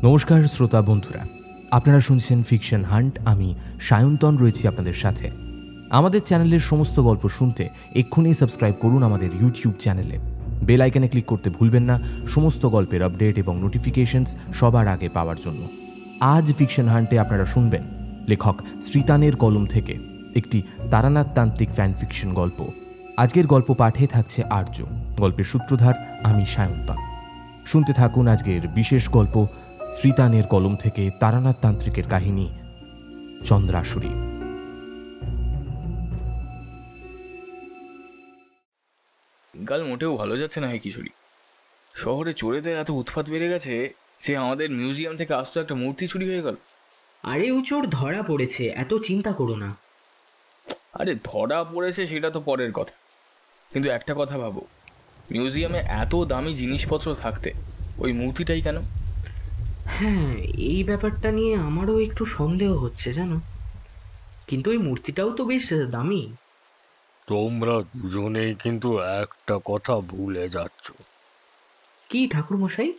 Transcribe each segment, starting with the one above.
নমস্কার শ্রোতা বন্ধুরা, আপনারা শুনছেন ফিকশন হান্ট। আমি সায়ন্তন রয়েছি আপনাদের সাথে। আমাদের চ্যানেলের সমস্ত গল্প শুনতে এক্ষুনি সাবস্ক্রাইব করুন আমাদের ইউটিউব চ্যানেলে। বেল আইকনে ক্লিক করতে ভুলবেন না সমস্ত গল্পের আপডেট এবং নোটিফিকেশনস সবার আগে পাওয়ার জন্য। আজ ফিকশন হান্টে আপনারা শুনবেন লেখক শ্রীতানের কলম থেকে একটি তারানাথ তান্ত্রিক ফ্যান ফিকশন গল্প। আজকের গল্প পাঠে থাকছে আর্য, গল্পের সূত্রধার আমি সায়ন্তন। শুনতে থাকুন আজকের বিশেষ গল্প শ্রীতানের কলম থেকে তারানাথ তান্ত্রিকের কাহিনী চন্দ্রাসুরী। গাল মোটেও ভালো যাচ্ছে না। কিশোরী শহরে চোরেদের এত উৎপাত বেড়ে গেছে যে আমাদের মিউজিয়াম থেকে আসতো একটা মূর্তি চুরি হয়ে গেল। আরে ও চোর ধরা পড়েছে, এত চিন্তা করো না। আরে ধরা পড়েছে সেটা তো পরের কথা, কিন্তু একটা কথা ভাবো, মিউজিয়ামে এত দামি জিনিসপত্র থাকতে ওই মূর্তিটাই কেন? হ্যাঁ, এই ব্যাপারটা নিয়ে আমারও একটু সন্দেহ হচ্ছে জানো, কিন্তু ওই মূর্তিটাও তো বেশ দামি। তোমরা দুজনেই কিন্তু একটা কথা ভুলে যাচ্ছ। কি ঠাকুরমশাই?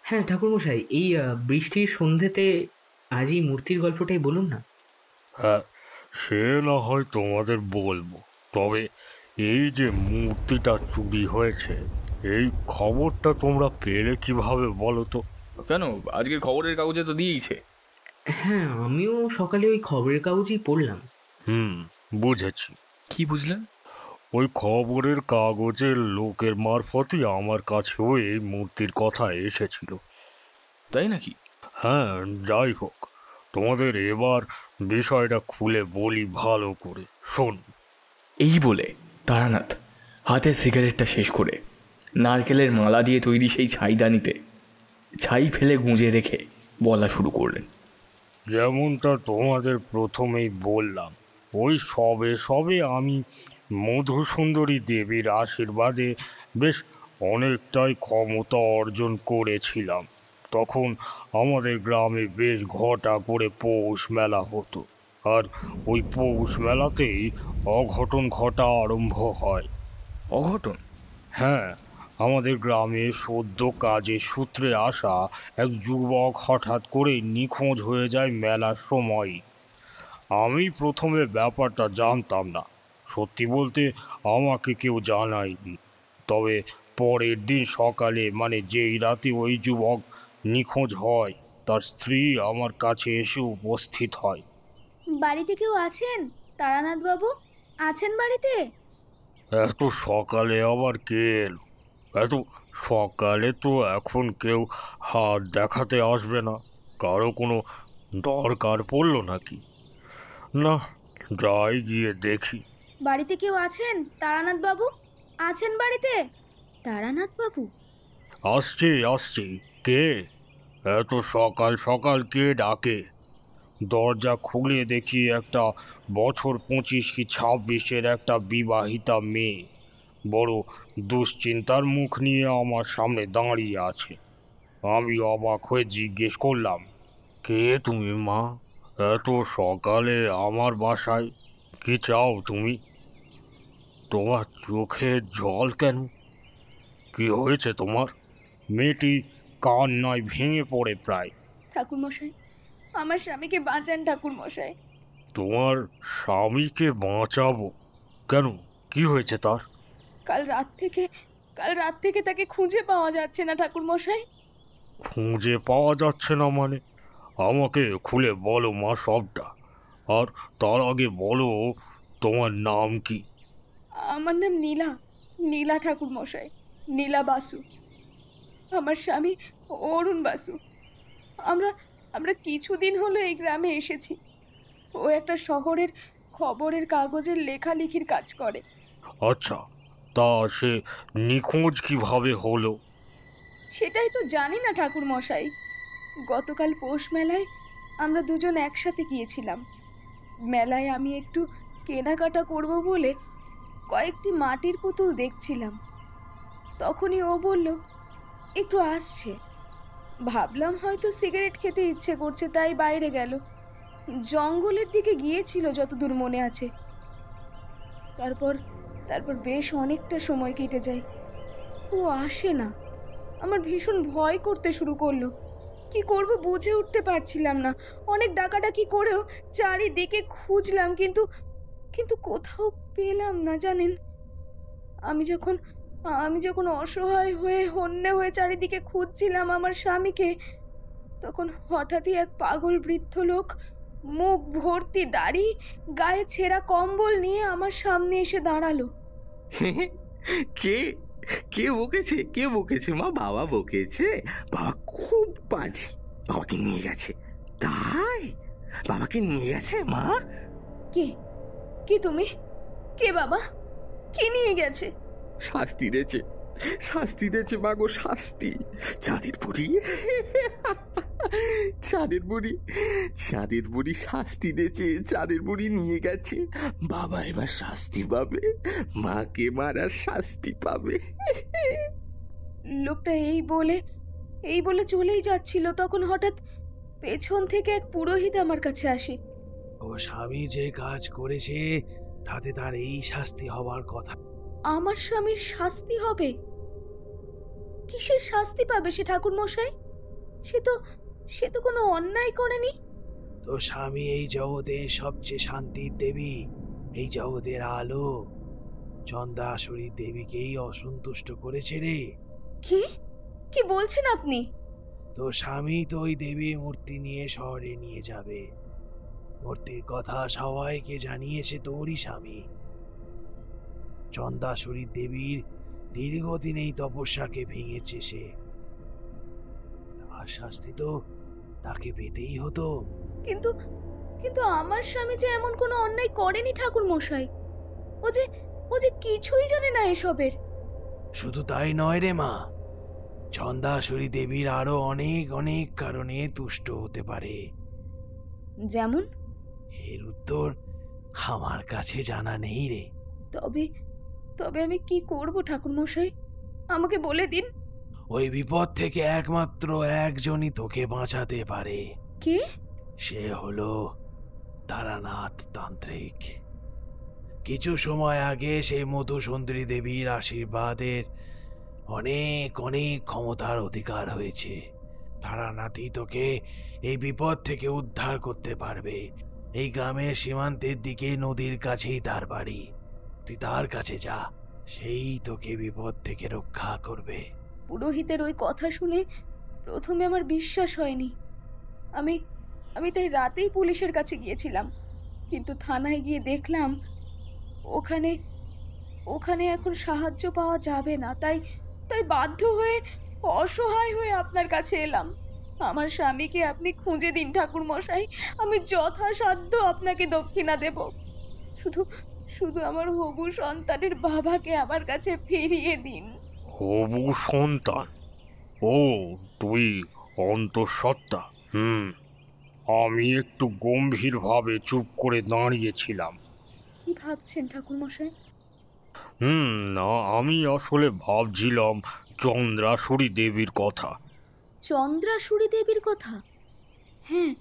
হ্যাঁ ঠাকুরমশাই, এই বৃষ্টির সন্ধ্যেতে আজই মূর্তির গল্পটাই বলুন না। হ্যাঁ, সে না হয় তোমাদের বলবো, তবে এই যে মূর্তিটা চুরি হয়েছে এই খবরটা তোমরা পেলে কিভাবে বলো তো? কেন, আজকের খবরের কাগজে তো দিয়েইছে। হ্যাঁ, আমিও সকালে ওই খবরের কাগজই পড়লাম। বুঝেছি। কি বুঝলেন? ওই খবরের কাগজের লোকের মারফতই আমার কাছেও এই মূর্তির কথা এসেছিল। তাই নাকি? হ্যাঁ, যাই হোক, তোমাদের এবার বিষয়টা খুলে বলি ভালো করে শোন। এই বলে তারানাথ হাতে সিগারেটটা শেষ করে নারকেলের মালা দিয়ে তৈরি সেই ছাইদানিতে ছাই ফেলে গুঁজে রেখে বলা শুরু করলেন। যেমনটা তোমাদের প্রথমেই বললাম, ওই সবে সবে আমি মধুসুন্দরী দেবীর আশীর্বাদে বেশ অনেকটাই ক্ষমতা অর্জন করেছিলাম। তখন আমাদের গ্রামে বেশ ঘটা করে পৌষ মেলা হতো, আর ওই পৌষ মেলাতেই অঘটন ঘটা আরম্ভ হয়। অঘটন? হ্যাঁ, আমাদের গ্রামে সদ্য কাজের সূত্রে আসা এক যুবক হঠাৎ করে নিখোঁজ হয়ে যায় মেলার সময়। আমি প্রথমে ব্যাপারটা জানতাম না, সত্যি বলতে আমাকে কেউ জানায়নি। তবে পরের দিন সকালে, মানে যেই রাতে ওই যুবক নিখোঁজ হয়, তার স্ত্রী আমার কাছে এসে উপস্থিত হয়। বাড়িতে কেউ আছেন তারানাথ বাবু? আছেন বাড়িতে? এত সকালে আবার কে এলো? এত সকালে তো এখন কেউ হাত দেখাতে আসবে না। কারো কোনো দরকার পড়লো নাকি? না, যাই গিয়ে দেখি। বাড়িতে কেউ আছেন তারানাথ বাবু? আছেন বাড়িতে তারানাথ বাবু? আসছি আসছি। কে? এত সকাল সকাল কে ডাকে? দরজা খুলে দেখি একটা বছর 25 কি 26-এর একটা বিবাহিতা মেয়ে বড় দুশ্চিন্তার মুখ নিয়ে আমার সামনে দাঁড়িয়ে আছে। আমি অবাক হয়ে জিজ্ঞেস করলাম, কে তুমি মা? এত সকালে আমার বাসায়? কি চাও তুমি? তোমার চোখে জল কেন? কি হয়েছে তোমার? মেয়েটি কান্নায় ভেঙে পড়ে প্রায়। ঠাকুরমশাই, আমার স্বামীকে বাঁচান ঠাকুরমশাই। তোমার স্বামীকে বাঁচাবো? কেন, কি হয়েছে তার? কাল রাত থেকে তাকে খুঁজে পাওয়া যাচ্ছে না ঠাকুরমশাই। খুঁজে পাওয়া যাচ্ছে না মানে? আমাকে খুলে বলো মা সবটা। আর তার আগে বলো, তোমার নাম কি? আমার নাম নীলা, নীলা ঠাকুরমশাই, নীলা বাসু। আমার স্বামী অরুণ বাসু। আমরা আমরা কিছুদিন হলো এই গ্রামে এসেছি। ও একটা শহরের খবরের কাগজের লেখালেখির কাজ করে। আচ্ছা, তা সে নিখোঁজ কিভাবে হলো? সেটাই তো জানি না ঠাকুরমশাই। গতকাল পৌষ মেলায় আমরা দুজন একসাথে গিয়েছিলাম। মেলায় আমি একটু কেনাকাটা করব বলে কয়েকটি মাটির পুতুল দেখছিলাম। তখনই ও বলল একটু আসছে। ভাবলাম হয়তো সিগারেট খেতে ইচ্ছে করছে, তাই বাইরে গেল। জঙ্গলের দিকে গিয়েছিল যতদূর মনে আছে। তারপর বেশ অনেকটা সময় কেটে যায়, ও আসে না। আমার ভীষণ ভয় করতে শুরু করলো। কি করব বুঝে উঠতে পারছিলাম না। অনেক ডাকাডাকি করেও চারিদিকে খুঁজলাম, কিন্তু কিন্তু কোথাও পেলাম না জানেন। আমি যখন অসহায় হয়ে হন্যে হয়ে চারিদিকে খুঁজছিলাম আমার স্বামীকে, তখন হঠাৎই এক পাগল বৃদ্ধ লোক, মুখ ভর্তি দাড়ি, গায়ে ছেঁড়া কম্বল নিয়ে আমার সামনে এসে দাঁড়ালো। কে কে বকেছে মা? বাবা বকেছে। বাবা খুব বাজি, বাবাকে নিয়ে গেছে। তাই বাবাকে নিয়ে গেছে মা? কে কে তুমি? কে বাবা? কে নিয়ে গেছে? শাস্তি দিয়েছে মা গো, শাস্তি। চাঁদের বুড়ি শাস্তি দিয়েছে, চাঁদের বুড়ি নিয়ে গেছে। বাবা এবার শাস্তি পাবে, মাকে মারার শাস্তি পাবে। লোকটা এই বলে চলেই যাচ্ছিল, তখন হঠাৎ পেছন থেকে এক পুরোহিত আমার কাছে আসে। ও স্বামী যে কাজ করেছে তাতে তার এই শাস্তি হওয়ার কথা। আমার স্বামীর শাস্তি হবে? কিসের শাস্তি পাবে সে ঠাকুর মশাই? সে তো কোনো অন্যায় করেনি। তো স্বামী এই জগতের সবচেয়ে শান্তির দেবী, এই জগতের আলো, চন্দাসুরী দেবীকেই অসন্তুষ্ট করেছে রে। কি বলছেন আপনি? তো স্বামী তো ওই দেবীর মূর্তি নিয়ে শহরে নিয়ে যাবে। মূর্তির কথা সবাইকে জানিয়েছে তোরই স্বামী। চন্দাসুরী দেবীর দীর্ঘদিন এই তপস্যাকে ভেঙেছে সে, তার শাস্তি তো তাকে পেতেই হতো। কিন্তু কিন্তু আমার স্বামী যে এমন কোনো অন্যায় করেনি ঠাকুর মশাই। ও যে কিছুই জানে না এসবের। শুধু তাই নয় রে মা, চন্দাসুরী দেবীর আরো অনেক অনেক কারণে তুষ্ট হতে পারে। যেমন? এর উত্তর আমার কাছে জানা নেই রে। তবে আমি কি করব ঠাকুর মশাই? আমাকে বলে দিন। ওই বিপদ থেকে একমাত্র একজনই তোকে বাঁচাতে পারে। কে? সে হলো তারানাথ তান্ত্রিক। কিছু সময় আগে সেই মধুসুন্দরী দেবীর আশীর্বাদের অনেক অনেক ক্ষমতার অধিকার হয়েছে। তারানাথই তোকে এই বিপদ থেকে উদ্ধার করতে পারবে। এই গ্রামের সীমান্তের দিকে নদীর কাছেই তার বাড়ি। তুই তার কাছে যা, সেই তোকে বিপদ থেকে রক্ষা করবে। পুরোহিতের ওই কথা শুনে প্রথমে আমার বিশ্বাস হয়নি। আমি তাই রাতেই পুলিশের কাছে গিয়েছিলাম, কিন্তু থানায় গিয়ে দেখলাম ওখানে এখন সাহায্য পাওয়া যাবে না। তাই বাধ্য হয়ে অসহায় হয়ে আপনার কাছে এলাম। আমার স্বামীকে আপনি খুঁজে দিন ঠাকুর মশাই, আমি যথাসাধ্য আপনাকে দক্ষিণা দেব। শুধু আমার হবু সন্তানের বাবাকে আমার কাছে ফিরিয়ে দিন। হবু সন্তান? ও, তুই অন্তঃসত্ত্বা? আমি একটু গম্ভীরভাবে চুপ করে দাঁড়িয়েছিলাম। কি ভাবছেন ঠাকুর মশাই? না, আমি আসলে ভাবছিলাম চন্দ্রাসুরী দেবীর কথা। চন্দ্রাসুরী দেবীর কথা? হ্যাঁ,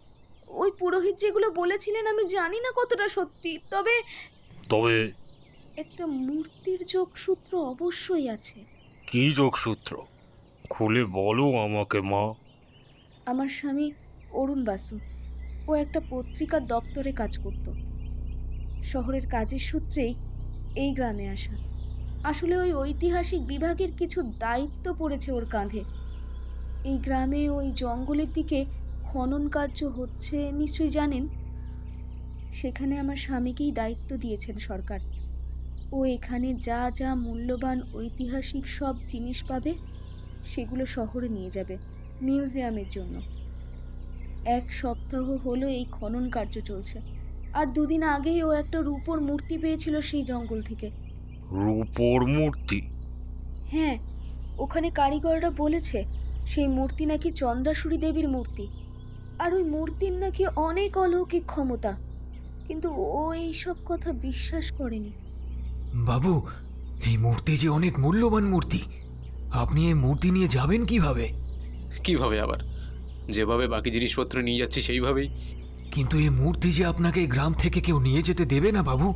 ওই পুরোহিত যেগুলো বলেছিলেন আমি জানি না কতটা সত্যি, তবে একটা মূর্তির যোগসূত্র অবশ্যই আছে। কি যোগসূত্র? খুলে বলো আমাকে মা। আমার স্বামী অরুণ বাসু, ও একটা পত্রিকার দপ্তরে কাজ করত। শহরের কাজের সূত্রেই এই গ্রামে আসা। আসলে ওই ঐতিহাসিক বিভাগের কিছু দায়িত্ব পড়েছে ওর কাঁধে। এই গ্রামে ওই জঙ্গলের দিকে খনন কার্য হচ্ছে নিশ্চয়ই জানেন। সেখানে আমার স্বামীকেই দায়িত্ব দিয়েছেন সরকার। ও এখানে যা যা মূল্যবান ঐতিহাসিক সব জিনিস পাবে সেগুলো শহরে নিয়ে যাবে মিউজিয়ামের জন্য। 1 সপ্তাহ হলো এই খনন কার্য চলছে, আর 2 দিন আগেই ও একটা রূপোর মূর্তি পেয়েছিল সেই জঙ্গল থেকে। রূপোর মূর্তি? হ্যাঁ, ওখানে কারিগররা বলেছে সেই মূর্তি নাকি চন্দ্রাসুরী দেবীর মূর্তি, আর ওই মূর্তির নাকি অনেক অলৌকিক ক্ষমতা, কিন্তু ও এই সব কথা বিশ্বাস করেনি। বাবু, এই মূর্তি যে অনেক মূল্যবান মূর্তি, আপনি এই মূর্তি নিয়ে যাবেন কিভাবে? কিভাবে আবার? যেভাবে বাকি জিনিসপত্র নিয়ে যাচ্ছি সেইভাবেই। কিন্তু এই মূর্তি যে আপনাকে গ্রাম থেকে কেউ নিয়ে যেতে দেবে না বাবু।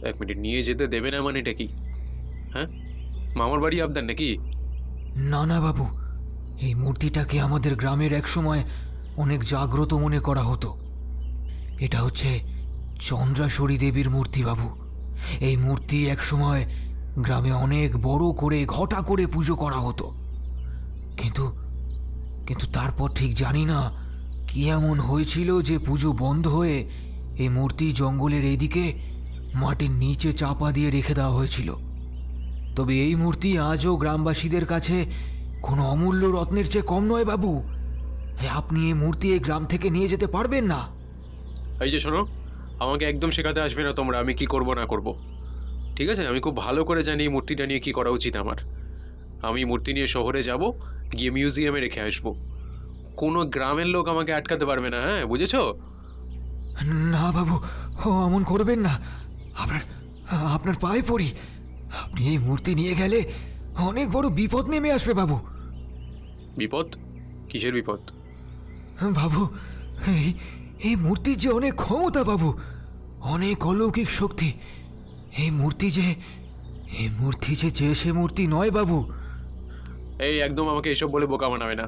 1 মিনিট, নিয়ে যেতে দেবে না মানে এটা কি? হ্যাঁ, মামার বাড়ি আপনার নাকি? না না বাবু, এই মূর্তিটাকে আমাদের গ্রামের একসময় অনেক জাগ্রত মনে করা হতো। এটা হচ্ছে চন্দ্রাসরী দেবীর মূর্তি বাবু। এই মূর্তি একসময় গ্রামে অনেক বড় করে ঘটা করে পুজো করা হতো, কিন্তু কিন্তু তারপর ঠিক জানি না কি এমন হয়েছিল যে পুজো বন্ধ হয়ে এই মূর্তি জঙ্গলের এইদিকে মাটির নিচে চাপা দিয়ে রেখে দেওয়া হয়েছিল। তবে এই মূর্তি আজও গ্রামবাসীদের কাছে কোনো অমূল্য রত্নের চেয়ে কম নয় বাবু। আপনি এই মূর্তি এই গ্রাম থেকে নিয়ে যেতে পারবেন না। এই যে শোনো, আমাকে একদম শেখাতে আসবে না তোমরা আমি কি করব না করব। ঠিক আছে, আমি খুব ভালো করে জানি এই মূর্তিটা নিয়ে কী করা উচিত আমার। আমি মূর্তি নিয়ে শহরে যাব, গিয়ে মিউজিয়ামে রেখে আসবো। কোনো গ্রামের লোক আমাকে আটকাতে পারবে না, হ্যাঁ বুঝেছো? না বাবু, অমন করবেন না। আপনার পায়ে পড়ি। আপনি এই মূর্তি নিয়ে গেলে অনেক বড় বিপদ নেমে আসবে বাবু। বিপদ? কিসের বিপদ? বাবু, এই মূর্তির যে অনেক ক্ষমতা বাবু, অনেক অলৌকিক শক্তি। এই মূর্তি যে সে মূর্তি নয় বাবু। এই একদম আমাকে এসব বলে বোকা বানাবে না।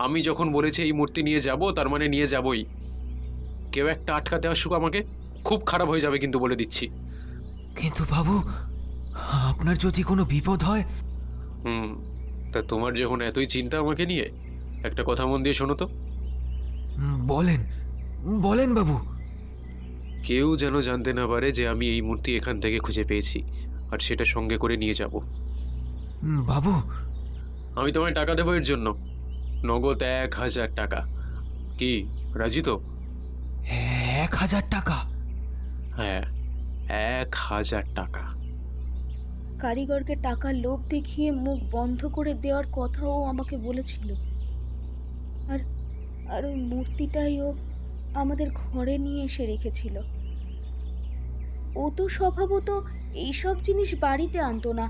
আমি যখন বলেছি এই মূর্তি নিয়ে যাব, তার মানে নিয়ে যাবই। কেউ একটা আটকাতে আসুক আমাকে, খুব খারাপ হয়ে যাবে কিন্তু, বলে দিচ্ছি। কিন্তু বাবু, আপনার যদি কোনো বিপদ হয়? তা তোমার যখন এতই চিন্তা আমাকে নিয়ে, একটা কথা মন দিয়ে শোনো তো। বলেন বলেন বাবু। কেউ যেন জানতে না পারে যে আমি এই মূর্তি এখান থেকে খুঁজে পেয়েছি, আর সেটা সঙ্গে করে নিয়ে যাব। বাবু, আমি তোমায় টাকা দেবো এর জন্য, নগদ 1000 টাকা। কি রাজি তো? 1000 টাকা? হ্যাঁ, 1000 টাকা। কারিগরকে টাকার লোভ দেখিয়ে মুখ বন্ধ করে দেওয়ার কথাও আমাকে বলেছিল। আর ওই মূর্তিটাই ও আমাদের ঘরে নিয়ে এসে রেখেছিল। ও তো স্বভাবত এইসব জিনিস বাড়িতে আনতো না।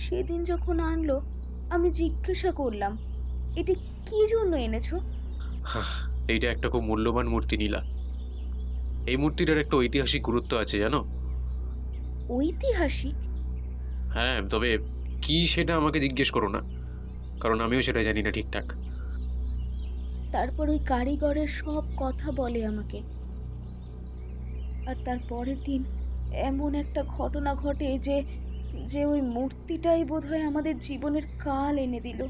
সেদিন যখন আনলো, আমি জিজ্ঞাসা করলাম, এটা কি জন্য এনেছো? এইটা একটা খুব মূল্যবান মূর্তি নীলা। এই মূর্তিটার একটা ঐতিহাসিক গুরুত্ব আছে জানো? ঐতিহাসিক? হ্যাঁ, তবে কি সেটা আমাকে জিজ্ঞেস করো না, কারণ আমিও সেটা জানি না ঠিকঠাক। তারপর ওই কারিগরের সব কথা বলে আমাকে। আর তার পরের দিন এমন একটা ঘটনা ঘটে যে ওই মূর্তিটাই বোধহয় আমাদের জীবনের কাল এনে দিল।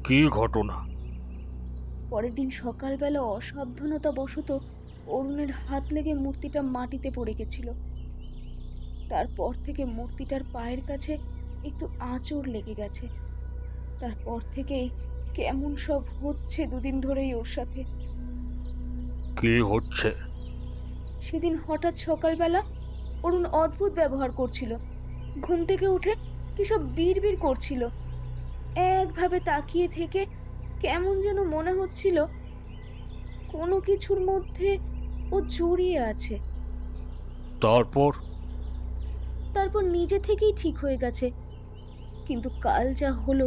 কি ঘটনা? পরের দিন সকালবেলা অসাবধানতা বশত অরুণের হাত লেগে মূর্তিটা মাটিতে পড়ে গেছিল। তারপর থেকে মূর্তিটার পায়ের কাছে একটু আঁচড় লেগে গেছে। তারপর থেকেই কেমন সব হচ্ছে দুদিন ধরেই ওর সাথে। কি হচ্ছে? সেদিন হঠাৎ সকালবেলা অরুণ অদ্ভুত ব্যবহার করছিল। ঘুম থেকে উঠে কি সব বিড়বিড় করছিল। একভাবে তাকিয়ে থেকে কেমন যেন মনে হচ্ছিল কোনো কিছুর মধ্যে ও জড়িয়ে আছে। তারপর নিজে থেকেই ঠিক হয়ে গেছে। কিন্তু কাল যা হলো,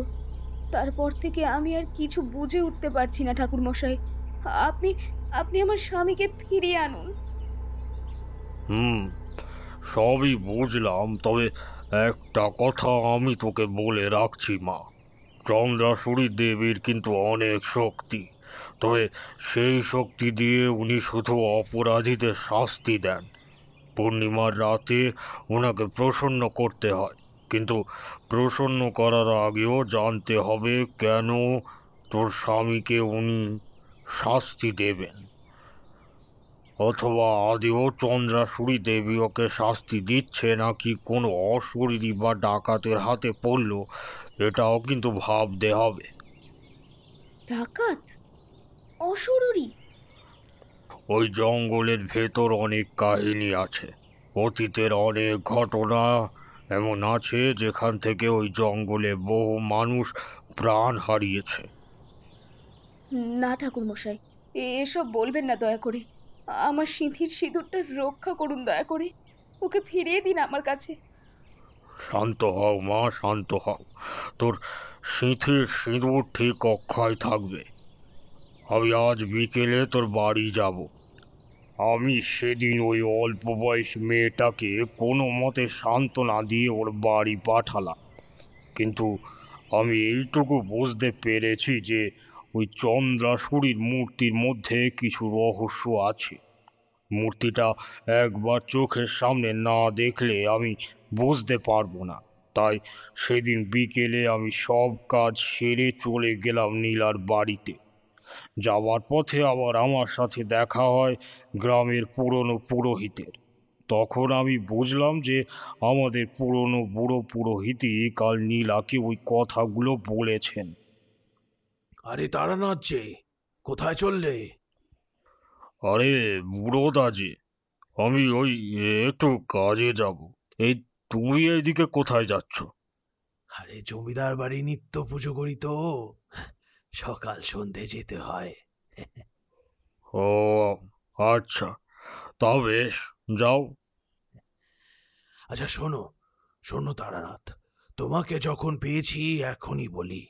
তারপর থেকে আমি আর কিছু বুঝে উঠতে পারছি না ঠাকুরমশাই। আপনি আমার স্বামীকে ফিরিয়ে আনুন। সবই বুঝলাম, তবে একটা কথা আমি তোকে বলে রাখছি মা। চন্দ্রাসুরী দেবীর কিন্তু অনেক শক্তি, তবে সেই শক্তি দিয়ে উনি শুধু অপরাধীদের শাস্তি দেন। পূর্ণিমার রাতে ওনাকে প্রসন্ন করতে হয়, কিন্তু প্রসন্ন করার আগেও জানতে হবে কেন তোর স্বামীকে উনি শাস্তি দেবেন। অথবা আদেও চন্দ্রাসুরী দেবী ওকে শাস্তি দিচ্ছে নাকি কোনো অশরীরী বা ডাকাতের হাতে পড়ল, এটাও কিন্তু ভাবতে হবে। ডাকাত? অশরীরী? ওই জঙ্গলের ভেতর অনেক কাহিনী আছে, অতীতের অনেক ঘটনা এমন আছে যেখান থেকে ওই জঙ্গলে বহু মানুষ প্রাণ হারিয়েছে। না ঠাকুরমশাই, এসব বলবেন না দয়া করে। আমার সিঁথির সিঁদুরটা রক্ষা করুন দয়া করে। ওকে ফিরিয়ে দিন আমার কাছে। শান্ত হও মা, শান্ত হও। তোর সিঁথির সিঁদুর ঠিক অক্ষয় থাকবে। আমি আজ বিকেলে তোর বাড়ি যাব। আমি সেদিন ওই অল্প বয়স মেয়েটাকে কোনো মতে সান্ত্বনা দিয়ে ওর বাড়ি পাঠালাম, কিন্তু আমি এইটুকু বুঝতে পেরেছি যে ওই চন্দ্রাসুরীর মূর্তির মধ্যে কিছু রহস্য আছে। মূর্তিটা একবার চোখের সামনে না দেখলে আমি বুঝতে পারবো না। তাই সেদিন বিকেলে আমি সব কাজ সেরে চলে গেলাম নীলার বাড়িতে। যাওয়ার পথে আবার আমার সাথে দেখা হয় গ্রামের পুরনো পুরোহিতের। তখন আমি বুঝলাম যে আমাদের পুরনো বুড়ো পুরোহিতই কাল নীলাকে ওই কথাগুলো বলেছেন। আরে তারানাথ যে, কোথায় চললে? আরে বুড়োদা যে, আমি ওই একটু কাজে যাব। এই তুমি এইদিকে কোথায় যাচ্ছ? আরে জমিদার বাড়ি নিত্য পুজো করি তো, সকাল সন্ধে যেতে হয়। ও আচ্ছা, তা বেশ, যাও। আচ্ছা শোনো শোনো তারানাথ, তোমাকে যখন পেয়েছি এখনই বলি।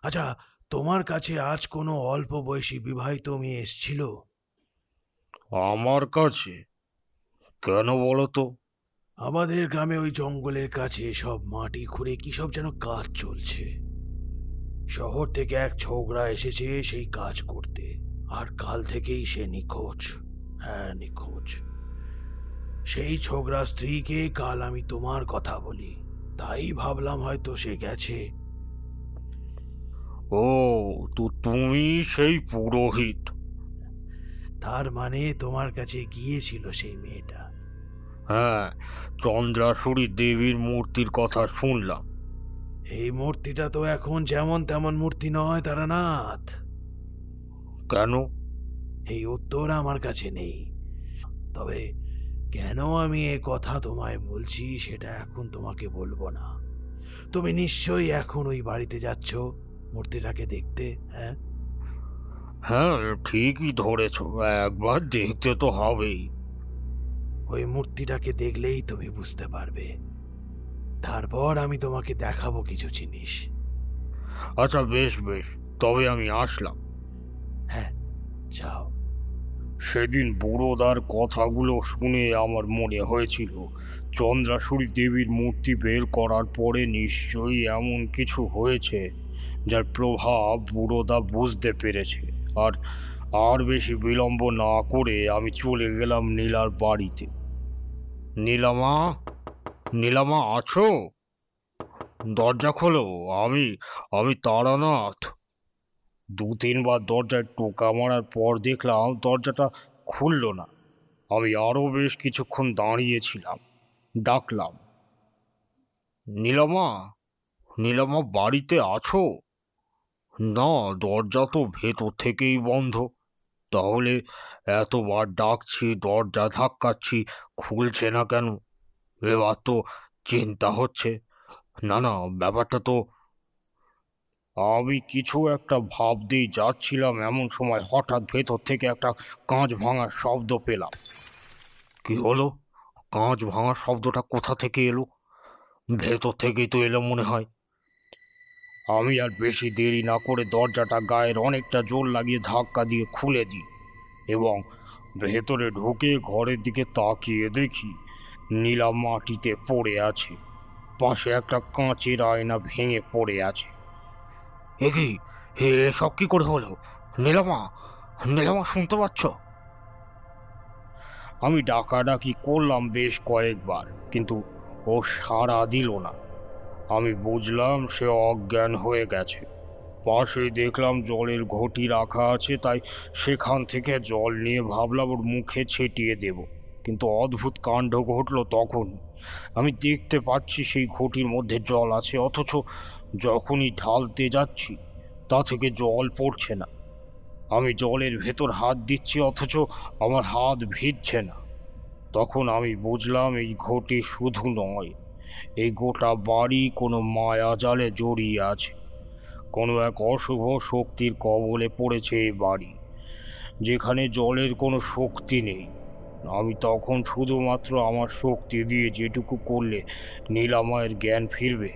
আচ্ছা, তোমার কাছে আজ কোনো অল্প বয়সী বিবাহিত মেয়ে এসেছিল? আমার কাছে? কেন বলো তো? আমাদের গ্রামে ওই জঙ্গলের কাছে সব মাটি খুঁড়ে কি সব যেন কাজ চলছে। শহর থেকে এক ছোকরা এসেছে সেই কাজ করতে, আর কাল থেকেই সে নিখোঁজ। হ্যাঁ, নিখোঁজ। সেই ছোকরা স্ত্রীকে কাল আমি তোমার কথা বলি, তাই ভাবলাম হয়তো সে গেছে। ও, তো তুমি সেই পুরোহিত? তার মানে তোমার কাছে গিয়েছিল সেই মেয়েটা? হ্যাঁ, চন্দ্রাসুরী দেবীর মূর্তির কথা শুনলাম। এই মূর্তিটা তো এখন যেমন তেমন মূর্তি নয় তারানাথ। কেন? এই উত্তর আমার কাছে নেই, তবে কেন আমি এ কথা তোমায় বলছি সেটা এখন তোমাকে বলবো না। তুমি নিশ্চয়ই এখন ওই বাড়িতে যাচ্ছ মূর্তিটাকে দেখতে। হ্যাঁ হ্যাঁ, ঠিকই ধরেছ, একবার দেখতে তো হবেই। ওই মূর্তিটাকে দেখলেই তুমি বুঝতে পারবে। তারপর আমি তোমাকে দেখাবো কিছু জিনিস। আচ্ছা বেশ বেশ, তবে আমি আসলাম। হ্যাঁ, যাও। সেদিন বুড়োদার কথাগুলো শুনে আমার মনে হয়েছিল চন্দ্রাসুরী দেবীর মূর্তি বের করার পরে নিশ্চয়ই এমন কিছু হয়েছে যার প্রভাব বুড়োদা বুঝতে পেরেছে। আর আর বেশি বিলম্ব না করে আমি চলে গেলাম নীলার বাড়িতে। নীলামা, নীলামা আছো? দরজা খোলো, আমি আমি তারানাথ। দু তিনবার দরজায় টোকা মারার পর দেখলাম দরজাটা খুলল না। আমি আরও বেশ কিছুক্ষণ দাঁড়িয়েছিলাম। ডাকলাম, নীলামা, নীলামা বাড়িতে আছো? না, দরজা তো ভেতর থেকেই বন্ধ। তাহলে এতবার ডাকছি, দরজা ধাক্কাচ্ছি, খুলছে না কেন? এবার তো চিন্তা হচ্ছে। না না, ব্যাপারটা তো। আমি কিছু একটা ভাবতেই যাচ্ছিলাম, এমন সময় হঠাৎ ভেতর থেকে একটা কাঁচ ভাঙার শব্দ পেলাম। কি হলো? কাঁচ ভাঙার শব্দটা কোথা থেকে এলো? ভেতর থেকেই তো এলো মনে হয়। আমি আর বেশি দেরি না করে দরজাটা গায়ের অনেকটা জোর লাগিয়ে ধাক্কা দিয়ে খুলে দিই এবং ভেতরে ঢুকে ঘরের দিকে তাকিয়ে দেখি নীলা মাটিতে পড়ে আছে। পাশে একটা কাঁচের আয়না ভেঙে পড়ে আছে। এ কি, এসব কি করে হলো? নীলামা, নীলামা শুনতে পাচ্ছ? আমি ডাকাডাকি করলাম বেশ কয়েকবার, কিন্তু ও সাড়া দিল না। আমি বুঝলাম সে অজ্ঞান হয়ে গেছে। পাশে দেখলাম জলের ঘটি রাখা আছে, তাই সেখান থেকে জল নিয়ে ভাবলাম ওর মুখে ছিটিয়ে দেব। কিন্তু অদ্ভুত কাণ্ড ঘটল তখন। আমি দেখতে পাচ্ছি সেই ঘটির মধ্যে জল আছে, অথচ যখনই ঢালতে যাচ্ছি তা থেকে জল পড়ছে না। আমি জলের ভেতর হাত দিচ্ছি, অথচ আমার হাত ভিজছে না। তখন আমি বুঝলাম এই ঘটি শুধু নয়, এই গোটা বাড়ি কোনো মায়াজালে জড়িয়ে আছে। কোনো এক অশুভ শক্তির কবলে পড়েছে এই বাড়ি, যেখানে জলের কোনো শক্তি নেই। আমি তখন শুধুমাত্র আমার শক্তি দিয়ে যেটুকু করলে নীলামায়ের জ্ঞান ফিরবে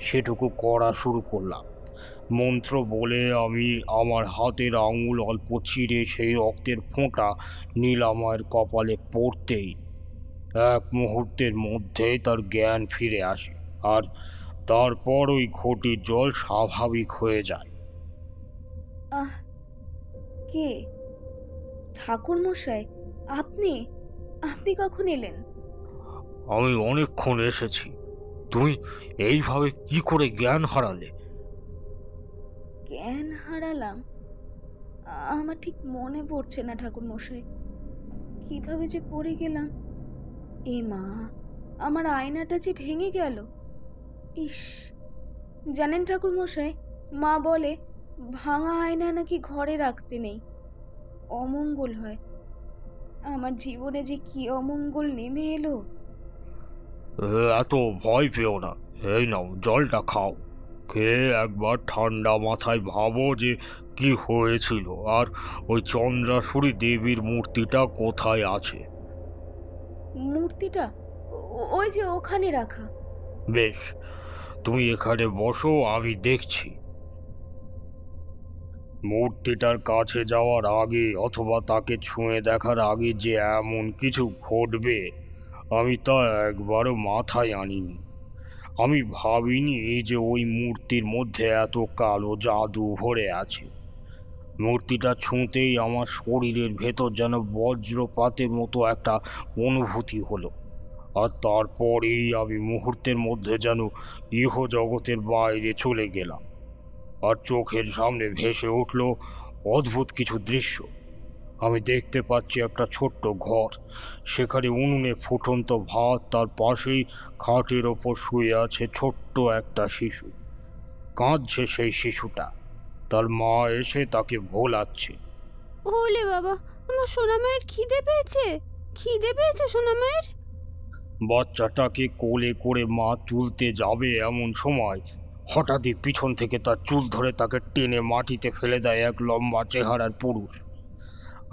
সেটুকু করা শুরু করলাম। মন্ত্র বলে আমি আমার হাতের আঙুল অল্প চিরে সেই রক্তের ফোঁটা নীলামায়ের কপালে পড়তেই এক মুহূর্তের মধ্যেই তার জ্ঞান ফিরে আসে। আর তারপর ওই ঘটির জল স্বাভাবিক হয়ে যায়। আহ, কে? ঠাকুর মশাই, আপনি আপনি কখন এলেন? আমি অনেকক্ষণ এসেছি। তুমি এইভাবে কি করে জ্ঞান হারালে? জ্ঞান হারালাম? আমার ঠিক মনে পড়ছে না ঠাকুর মশাই, কিভাবে যে পড়ে গেলাম। এ মা, আমার আয়নাটা যে ভেঙে গেল। ইস, জানেন ঠাকুর মশাই, মা বলে ভাঙা আয়না নাকি ঘরে রাখতে নেই, অমঙ্গল হয়। আমার জীবনে যে কি অমঙ্গল নেমে এলো। এত ভয় পেও না, এই নাও জলটা খাও। খেয়ে একবার ঠান্ডা মাথায় ভাবো যে কি হয়েছিল, আর ওই চন্দ্রাসুরী দেবীর মূর্তিটা কোথায় আছে। মূর্তিটা ওই যে ওখানে রাখা। বেশ, তুমি এখানে বসো, আমি দেখছি। মূর্তিটার কাছে যাওয়ার আগে অথবা তাকে ছুঁয়ে দেখার আগে যে এমন কিছু ঘটবে আমি তা একবারও মাথায় আনিনি। আমি ভাবিনি যে ওই মূর্তির মধ্যে এত কালো জাদু ভরে আছে। মূর্তিটা ছুঁতেই আমার শরীরের ভেতর যেন বজ্রপাতের মতো একটা অনুভূতি হলো, আর তারপরেই আমি মুহূর্তের মধ্যে যেন ইহজগতের বাইরে চলে গেলাম। আর চোখের সামনে ভেসে উঠল অদ্ভুত কিছু দৃশ্য। আমি দেখতে পাচ্ছি একটা ছোট্ট ঘর, সেখানে উনুনে ফুটন্ত ভাত, তার পাশেই খাটের ওপর শুয়ে আছে ছোট্ট একটা শিশু। কাঁদছে সেই শিশুটা, তার মা এসে তাকে ভোলাচ্ছে। ওলে বাবা, আমার সোনামায়ের খিদে পেয়েছে, খিদে পেয়েছে সোনামায়ের। বাচ্চাটাকে কোলে করে মা তুলতে যাবে এমন সময় হঠাৎই পিছন থেকে তার চুল ধরে তাকে টেনে মাটিতে ফেলে দেয় এক লম্বা চেহারার পুরুষ।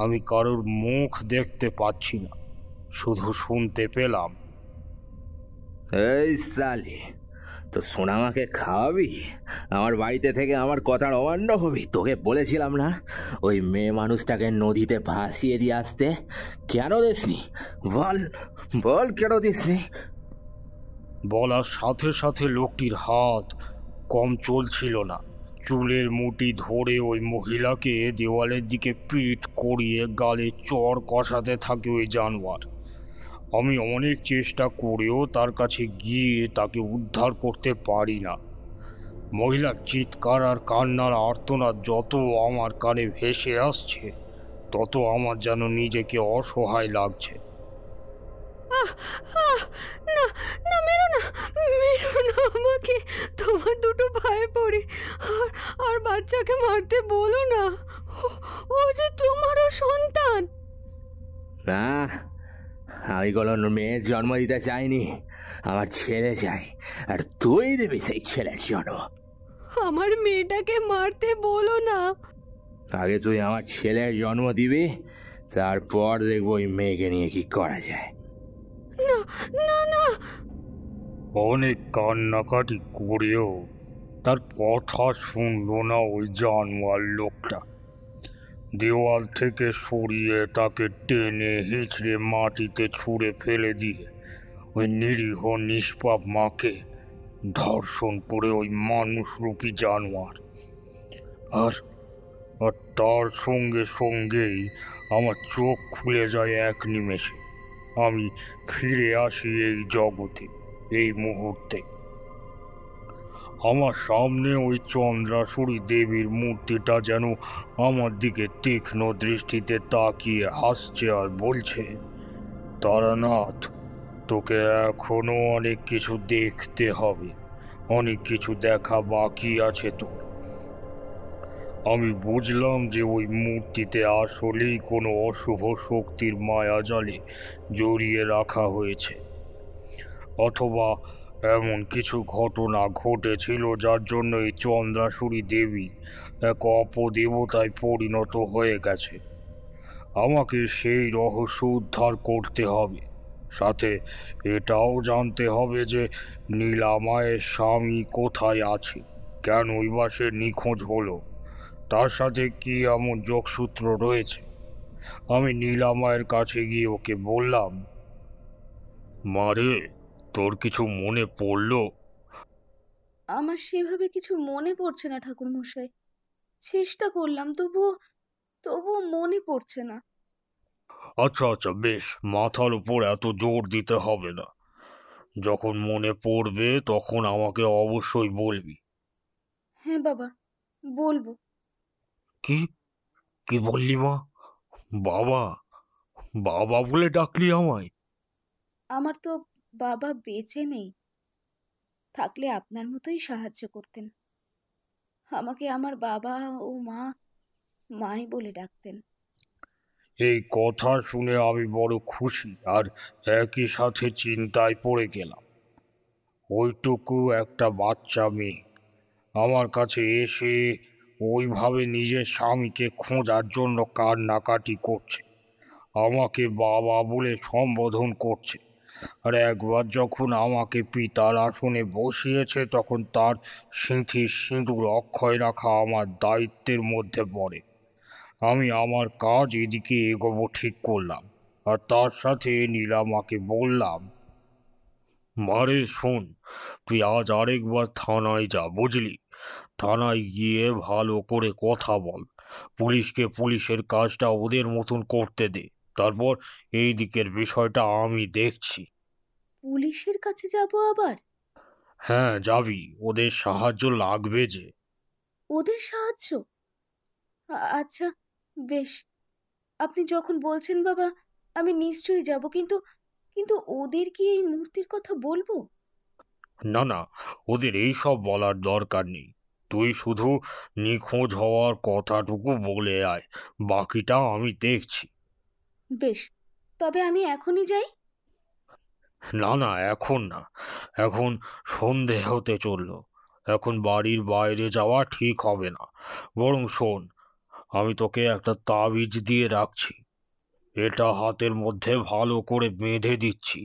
আমি কারোর মুখ দেখতে পাচ্ছি না, শুধু শুনতে পেলাম, এই সালি, তো সোনামাকে খাওয়াবি? আমার বাড়িতে থেকে আমার কথার অমান্য হবি? তোকে বলেছিলাম না ওই মেয়ে মানুষটাকে নদীতে ভাসিয়ে দিয়ে আসতে? কেন দিসনি? বল বল, কেন দিসনি? বলার সাথে সাথে লোকটির হাত কম চলছিল না। চুলের মুঠি ধরে ওই মহিলাকে দেওয়ালের দিকে পিঠ করিয়ে গালে চড় কষাতে থাকে ওই জানোয়ার। আমি অনেক চেষ্টা করেও তার কাছে গিয়ে তাকে উদ্ধার করতে পারি না। মহিলার চিৎকার আর কান্নার আর্তনাদ যত আমার কানে ভেসে আসছে, তত আমার যেন নিজেকে অসহায় লাগছে। না না, মেরো না, মেরো না আমাকে, তোমার দুটো ভাই পড়ে। আর বাচ্চাকে মারতে বলো না, ও যে তোমারও সন্তান। না, আমি কোনো মেয়ের জন্ম দিতে চাইনি, আমার ছেলে চাই, আর তুই দিবি সেই ছেলের জন্ম। আমার মেয়েটাকে মারতে বলো না। আগে তুই আমার ছেলের জন্ম দিবি, তারপর দেখবো ওই মেয়েকে নিয়ে কি করা যায়। না না না। অনেক কান্নাকাটি করেও তার কথা শুনল না ওই জানোয়ার লোকটা। দেওয়াল থেকে সরিয়ে তাকে টেনে হিঁচড়ে মাটিতে ছুঁড়ে ফেলে দিয়ে ওই নিরীহ নিষ্পাপ মাকে ধর্ষণ করে ওই মানুষরূপী জানোয়ার। আর তার সঙ্গে সঙ্গেই আমার চোখ খুলে যায় এক নিমেষে। আমি ফিরে আসি এই জগতে, এই মুহূর্তে। আমার সামনে ওই চন্দ্রাসুরী দেবীর মূর্তিটা যেন আমার দিকে তীক্ষ্ণ দৃষ্টিতে তাকিয়ে হাসছে আর বলছে, তারানাথ, তোকে এখনো অনেক কিছু দেখতে হবে, অনেক কিছু দেখা বাকি আছে তোর। আমি বুঝলাম যে ওই মূর্তিতে আসলেই কোনো অশুভ শক্তির মায়াজালে জড়িয়ে রাখা হয়েছে, অথবা এমন কিছু ঘটনা ঘটেছিল যার জন্য এই চন্দ্রাসুরী দেবী এক অপদেবতায় পরিণত হয়ে গেছে। আমাকে সেই রহস্য উদ্ধার করতে হবে, সাথে এটাও জানতে হবে যে নীলামায়ের স্বামী কোথায় আছে, কেনই বা সে নিখোঁজ হলো, তার সাথে কি এমন যোগসূত্র রয়েছে। আমি নীলামায়ের কাছে গিয়ে ওকে বললাম, মারে, তোর কিছু মনে পড়ল? আমার সেভাবে কিছু মনে পড়ছে না ঠাকুরমশাই। চেষ্টা করলাম, তবুও মনে পড়ছে না। আচ্ছা আচ্ছা, বেশ, মাথার উপর এত জোর দিতে হবে না। যখন মনে পড়বে তখন আমাকে অবশ্যই বলবি। হ্যাঁ বাবা, বলবো। কি কি বললি মা? বাবা? বাবা বলে ডাকলি আমায়? আমার তো বাবা বেঁচে নেই, থাকলে আপনার মতোই সাহায্য করতেন। আমাকে আমার বাবা ও মাই বলে ডাকতেন। এই কথা শুনে আমি বড় খুশি আর একই সাথে চিন্তায় পড়ে গেলাম। ওইটুকু একটা বাচ্চা মেয়ে আমার কাছে এসে ওইভাবে নিজের স্বামীকে খোঁজার জন্য কান্নাকাটি করছে, আমাকে বাবা বলে সম্বোধন করছে। আর একবার যখন আমাকে পিতার আসনে বসিয়েছে তখন তার সিঁথির সিঁদুর অক্ষয় রাখা আমার দায়িত্বের মধ্যে পড়ে। আমি আমার কাজ এদিকে এগোবো ঠিক করলাম, আর তার সাথে নীলামাকে বললাম, মারে শোন, তুই আজ আরেকবার থানায় যা, বুঝলি? থানায় গিয়ে ভালো করে কথা বল, পুলিশকে পুলিশের কাজটা ওদের মতন করতে দে। তারপর এই দিকের বিষয়টা আমি দেখছি। পুলিশের কাছে যাব আবার? হ্যাঁ যাবি, ওদের সাহায্য লাগবে যে। ওদের সাহায্য? আচ্ছা বেশ, আপনি যখন বলছেন বাবা, আমি নিশ্চয়ই যাব। কিন্তু ওদের কি এই মূর্তির কথা বলবো? না না, ওদের এই সব বলার দরকার নেই। তুই শুধু নিখোঁজ হওয়ার কথাটুকু বলে আয়, বাকিটা আমি দেখছি। বেশ, তবে আমি এখনই যাই? না না, এখন না, এখন সন্ধে হতে চলল। এখন বাড়ির বাইরে যাওয়া ঠিক হবে না। বরং শোন, আমি তোকে একটা তাবিজ দিয়ে রাখছি, এটা হাতের মধ্যে ভালো করে বেঁধে দিচ্ছি।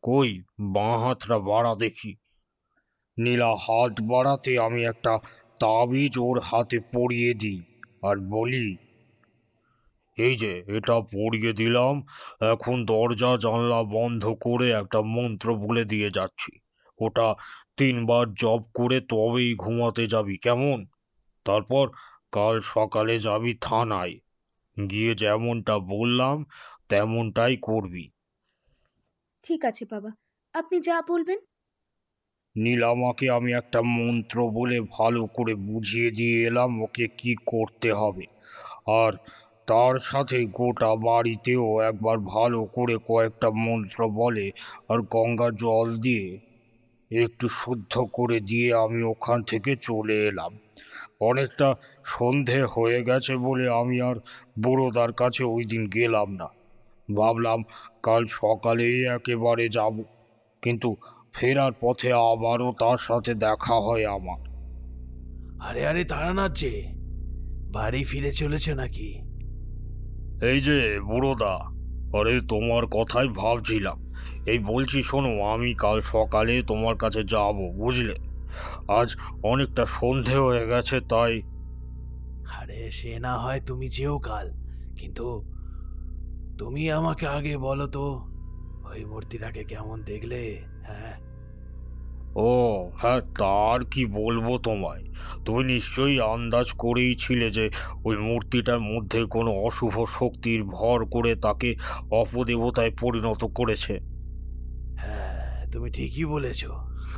কই, বাঁ হাতটা বাড়া দেখি। নীলা হাত বাড়াতে আমি একটা তাবিজ ওর হাতে পরিয়ে দিই আর বলি, এই যে এটা পরিয়ে দিলাম, এখন দরজা জানলা বন্ধ করে একটা মন্ত্র বলে দিয়ে যাচ্ছি। ওটা 3 বার জপ করে তবেই ঘুমাতে যাবি, কেমন? তারপর কাল সকালে যাবি থানায়, গিয়ে যেমনটা বললাম তেমনটাই করবি। ঠিক আছে বাবা, আপনি যা বলবেন। নীলামাকে আমি একটা মন্ত্র বলে ভালো করে বুঝিয়ে দিয়ে এলাম ওকে কি করতে হবে, আর তার সাথে গোটা বাড়িতেও একবার ভালো করে কয়েকটা মন্ত্র বলে আর গঙ্গা জল দিয়ে একটু শুদ্ধ করে দিয়ে আমি ওখান থেকে চলে এলাম। অনেকটা সন্ধে হয়ে গেছে বলে আমি আর বুড়োদার কাছে ওই দিন গেলাম না। ভাবলাম কাল সকালেই একেবারে যাব, কিন্তু ফেরার পথে আবারও তার সাথে দেখা হয় আমার। আরে আরে তারানাথ যে, বাড়ি ফিরে চলেছে নাকি? এই যে বুড়োদা, আরে তোমার কথাই ভাবছিলাম। এই বলছি শোনো, আমি কাল সকালে তোমার কাছে যাব, বুঝলে? আজ অনেকটা সন্ধে হয়ে গেছে তাই। আরে সে না হয় তুমি যেও কাল, কিন্তু তুমি আমাকে আগে বলো তো, ওই মূর্তিটাকে কেমন দেখলে? হ্যাঁ। ও হ্যাঁ, তার কি বলবো তোমায়, তুমি নিশ্চয়ই আন্দাজ করেই ছিলে যে ওই মূর্তিটার মধ্যে কোনো অশুভ শক্তির ভর করে তাকে অপদেবতায় পরিণত করেছে। হ্যাঁ, তুমি ঠিকই বলেছ,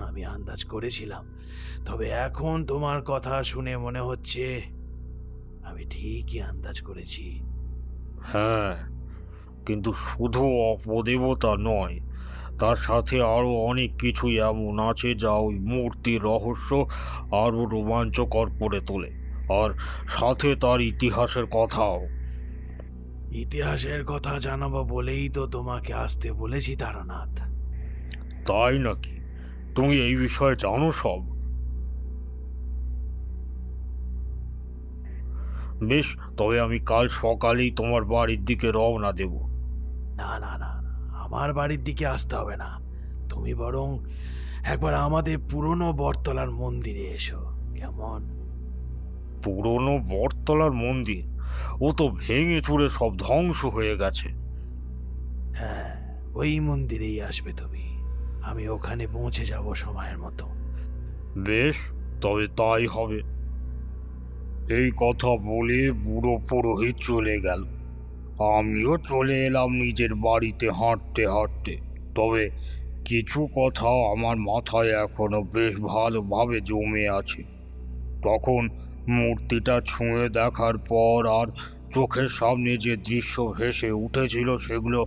আমি আন্দাজ করেছিলাম। তবে এখন তোমার কথা শুনে মনে হচ্ছে আমি ঠিকই আন্দাজ করেছি। হ্যাঁ, কিন্তু শুধু অপদেবতা নয়, তার সাথে আরও অনেক কিছুই এমন আছে যা ওই মূর্তির রহস্য আরও রোমাঞ্চকর করে তোলে, আর সাথে তার ইতিহাসের কথাও। ইতিহাসের কথা জানাবো বলেই তো তোমাকে আসতে বলেছি তারানাথ। তাই নাকি? তুমি এই বিষয়ে জানো সব? বেশ, তবে আমি কাল সকালেই তোমার বাড়ির দিকে রওনা দেব। না না না না, আমার বাড়ির দিকে আসতে হবে না। তুমি বরং একবার আমাদের পুরনো বটতলার মন্দিরে এসো, কেমন? পুরনো বটতলার মন্দির? ও তো ভেঙে চুরে সব ধ্বংস হয়ে গেছে। হ্যাঁ, ওই মন্দিরেই আসবে তুমি। আমি ওখানে পৌঁছে যাব সময়ের মতো। বেশ, তবে তাই হবে। এই কথা বলে বুড়ো পুরোহিত চলে গেল। আমিও চলে এলাম নিজের বাড়িতে হাঁটতে হাঁটতে। তবে কিছু কথা আমার মাথায় এখনো বেশ ভালোভাবে জমে আছে। তখন মূর্তিটা ছুঁয়ে দেখার পর আর চোখের সামনে যে দৃশ্য ভেসে উঠেছিল সেগুলো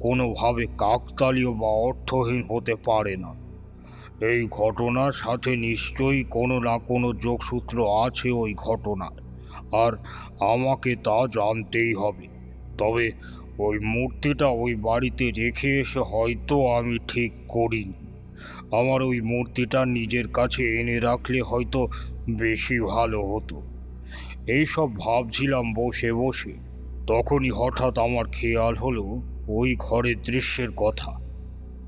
কোনোভাবে কাকতালীয় বা অর্থহীন হতে পারে না। এই ঘটনার সাথে নিশ্চয়ই কোনো না কোনো যোগসূত্র আছে ওই ঘটনার, আর আমাকে তা জানতেই হবে। তবে ওই মূর্তিটা ওই বাড়িতে রেখে এসে হয়তো আমি ঠিক করিনি। আমার ওই মূর্তিটা নিজের কাছে এনে রাখলে হয়তো বেশি ভালো হতো। এইসব ভাবছিলাম বসে বসে, তখনই হঠাৎ আমার খেয়াল হলো ওই ঘরের দৃশ্যের কথা।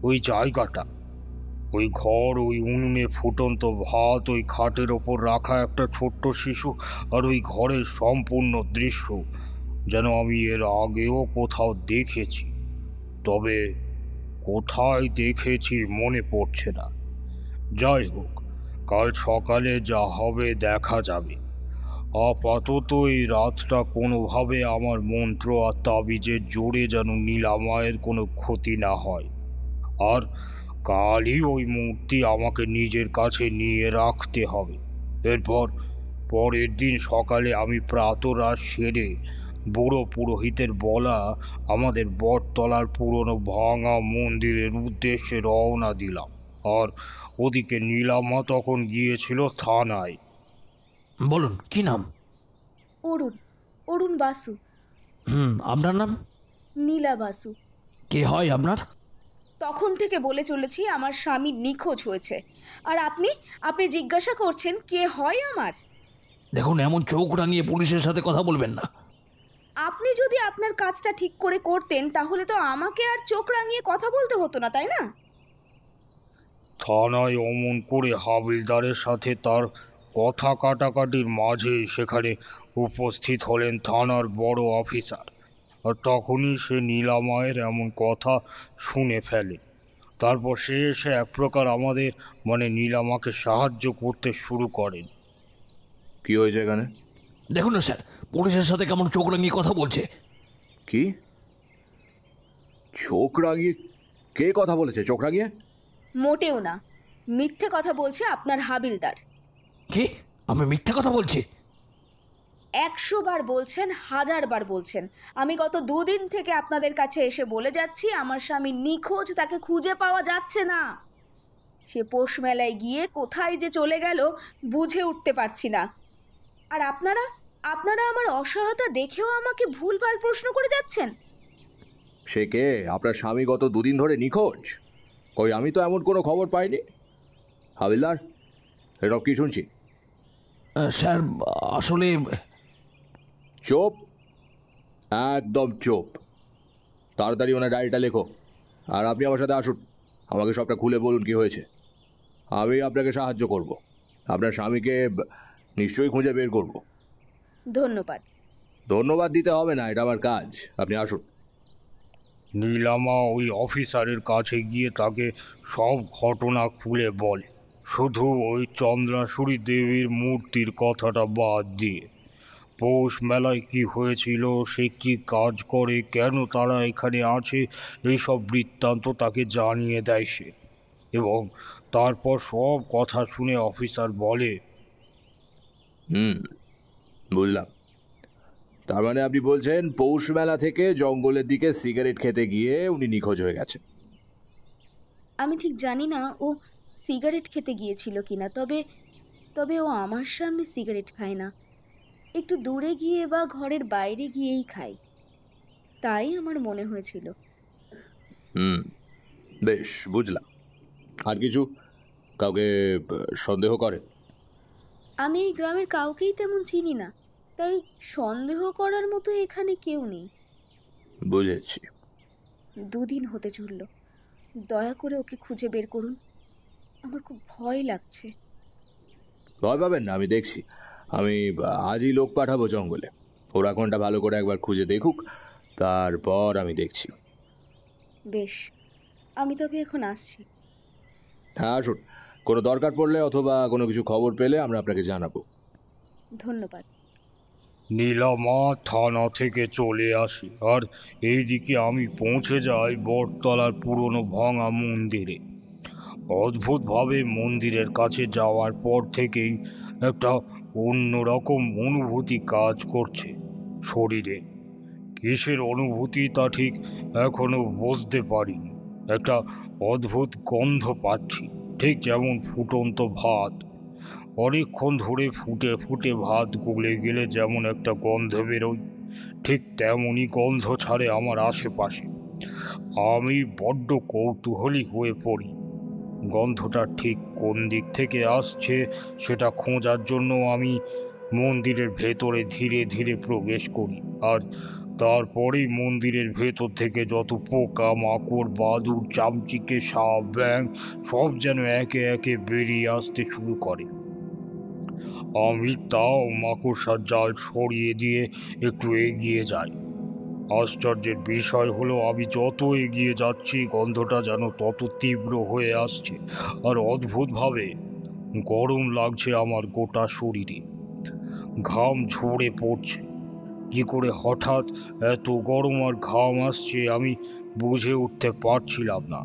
ওই জায়গাটা, ওই ঘর, ওই উনুনে ফুটন্ত ভাত, ওই খাটের ওপর রাখা একটা ছোট্ট শিশু, আর ওই ঘরের সম্পূর্ণ দৃশ্য যেন আমি এর আগেও কোথাও দেখেছি। তবে কোথায় দেখেছি মনে পড়ছে না। যাই হোক, কাল সকালে যা হবে দেখা যাবে। আপাতত এই রাতটা কোনোভাবে আমার মন্ত্র আর তাবিজের জোরে যেন নীলামায়ের কোনো ক্ষতি না হয়। আর কালই ওই মূর্তি আমাকে নিজের কাছে নিয়ে রাখতে হবে। এরপর পরের দিন সকালে আমি প্রাতরাশ সেরে বুড়ো পুরোহিতের বলা আমাদের বটতলার পুরনো ভাঙা মন্দিরের উদ্দেশ্যে রওনা দিলাম। আর ওদিকে নীলামা তখন গিয়েছিল থানায়। বলুন, কি নাম? অরুণ, অরুণ বাসু। আপনার নাম? নীলা বাসু। কে হয় আপনার? তখন থেকে বলে চলেছি আমার স্বামী নিখোঁজ হয়েছে, আর আপনি আপনি জিজ্ঞাসা করছেন কে হয় আমার। দেখুন, এমন চোখ রাঙিয়ে পুলিশের সাথে কথা বলবেন না। আপনি যদি আপনার কাজটা ঠিক করে করতেন তাহলে তো আমাকে আর চোখ রাঙিয়ে কথা বলতে হতো না, তাই না? থানায় অমন করে হাবিলদারের সাথে তার কথা কাটাকাটির মাঝেই সেখানে উপস্থিত হলেন থানার বড় অফিসার। আর তখনই সে নীলামায়ের এমন কথা শুনে ফেলে। তারপর সে এসে এক প্রকার আমাদের নীলামাকে সাহায্য করতে শুরু করেন। কি হয়েছে এখানে? দেখুন না স্যার, পুলিশের সাথে কেমন চোখ রাঙিয়ে কথা বলছে। কি চোখ রাঙিয়ে? কে কথা বলেছে চোখ রাঙিয়ে? মোটেও না, মিথ্যে কথা বলছে আপনার হাবিলদার। কি? আমি মিথ্যে কথা বলছি? 100 বার বলছেন, 1000 বার বলছেন। আমি গত 2 দিন থেকে আপনাদের কাছে এসে বলে যাচ্ছি আমার স্বামী নিখোঁজ, তাকে খুঁজে পাওয়া যাচ্ছে না। সে পৌষ মেলায় গিয়ে কোথায় যে চলে গেল বুঝে উঠতে পারছি না। আর আপনারা আমার অসহায়তা দেখেও আমাকে ভুলভাল প্রশ্ন করে যাচ্ছেন। সে কে? আপনার স্বামী গত 2 দিন ধরে নিখোঁজ? কই, আমি তো এমন কোনো খবর পাইনি। হাবিলদার, এসব কি শুনছি? স্যার, আসলে... চুপ, একদম চুপ। তাড়াতাড়ি ওনার ডায়েরিটা লেখো, আর আপনি আমার সাথে আসুন। আমাকে সবটা খুলে বলুন কি হয়েছে। আমি আপনাকে সাহায্য করব। আপনার স্বামীকে নিশ্চয়ই খুঁজে বের করব। ধন্যবাদ। ধন্যবাদ দিতে হবে না, এটা আমার কাজ। আপনি আসুন। নীলামা ওই অফিসারের কাছে গিয়ে তাকে সব ঘটনা খুলে বলে, শুধু ওই চন্দ্রাসুরী দেবীর মূর্তির কথাটা বাদ দিয়ে। পৌষ মেলায় কি হয়েছিল, সে কি কাজ করে, কেন তারা এখানে আছে, এইসব বৃত্তান্ত তাকে জানিয়ে দেয় সে। এবং তারপর সব কথা শুনে অফিসার বলে, বুঝলাম। তার মানে আপনি বলছেন পৌষ মেলা থেকে জঙ্গলের দিকে সিগারেট খেতে গিয়ে উনি নিখোঁজ হয়ে গেছেন? আমি ঠিক জানি না ও সিগারেট খেতে গিয়েছিল কিনা, তবে ও আমার সামনে সিগারেট খায় না, একটু দূরে গিয়ে বা ঘরের বাইরে গিয়েই খায়। তাই আমার মনে হয়েছিল। বেশ, বুঝলাম। আর কিছু? কাউকে সন্দেহ করেন? আমি এই গ্রামের কাউকেই তেমন চিনি না, তাই সন্দেহ করার মতো এখানে কেউ নেই। বুঝেছি। 2 দিন হতে চলল, দয়া করে ওকে খুঁজে বের করুন। আমার খুব ভয় লাগছে। ভয় পাবেন না, আমি দেখছি। আমি আজই লোক পাঠাবো জঙ্গলে। ওরা কোনটা ভালো করে একবার খুঁজে দেখুক, তারপর আমি দেখছি। বেশ, আমি তবে এখন আসছি। হ্যাঁ আসুন, কোনো দরকার পড়লে অথবা কোনো কিছু খবর পেলে আমরা আপনাকে জানাবো। ধন্যবাদ। নীলামা থানা থেকে চলে আসি, আর এইদিকে আমি পৌঁছে যাই বটতলার পুরনো ভাঙা মন্দিরে। অদ্ভুতভাবে মন্দিরের কাছে যাওয়ার পর থেকেই একটা অন্যরকম অনুভূতি কাজ করছে শরীরে। কিসের অনুভূতি তা ঠিক এখনো বুঝতে পারিনি। একটা অদ্ভুত গন্ধ পাচ্ছি, ঠিক যেমন ফুটন্ত ভাত। অনেকক্ষণ ধরে ফুটে ফুটে ভাত গলে গেলে যেমন একটা গন্ধ বেরোয়, ঠিক তেমনই গন্ধ ছাড়ে আমার আশেপাশে। আমি বড্ড কৌতূহলী হয়ে পড়ি। গন্ধটা ঠিক কোন দিক থেকে আসছে সেটা খোঁজার জন্য আমি মন্দিরের ভেতরে ধীরে ধীরে প্রবেশ করি। আর তারপরেই মন্দিরের ভেতর থেকে যত পোকা মাকড় বাদুড় চামচিকে সাপ ব্যাঙ সব যেন একে একে বেরিয়ে আসতে শুরু করে। আমি তাও মাকড়সার জাল সরিয়ে দিয়ে একটু এগিয়ে যাই। আশ্চর্যের বিষয় হলো, আমি যত এগিয়ে যাচ্ছি গন্ধটা যেন তত তীব্র হয়ে আসছে, আর অদ্ভুতভাবে গরম লাগছে আমার গোটা শরীরে। ঘাম ঝরে পড়ছে। কী করে হঠাৎ এত গরম আর ঘাম আসছে আমি বুঝে উঠতে পারছিলাম না।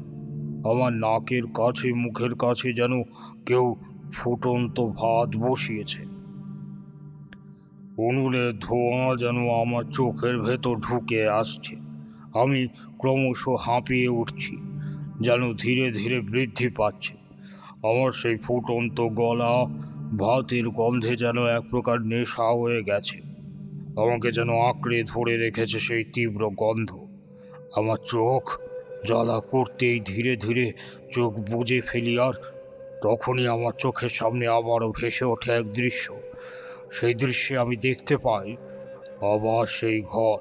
আমার নাকের কাছে মুখের কাছে যেন কেউ ফুটন্ত ভাত বসিয়েছে। উনুনের ধোঁয়া যেন আমার চোখের ভেতর ঢুকে আসছে। আমি ক্রমশ হাঁপিয়ে উঠছি, যেন ধীরে ধীরে বৃদ্ধি পাচ্ছে। আমার সেই ফুটন্ত গলা ভাতের গন্ধে যেন এক প্রকার নেশা হয়ে গেছে। আমাকে যেন আঁকড়ে ধরে রেখেছে সেই তীব্র গন্ধ। আমার চোখ জ্বালা করতেই ধীরে ধীরে চোখ বুজে ফেলি, আর তখনই আমার চোখের সামনে আবারও ভেসে ওঠে এক দৃশ্য। সেই দৃশ্যে আমি দেখতে পাই আবার সেই ঘর,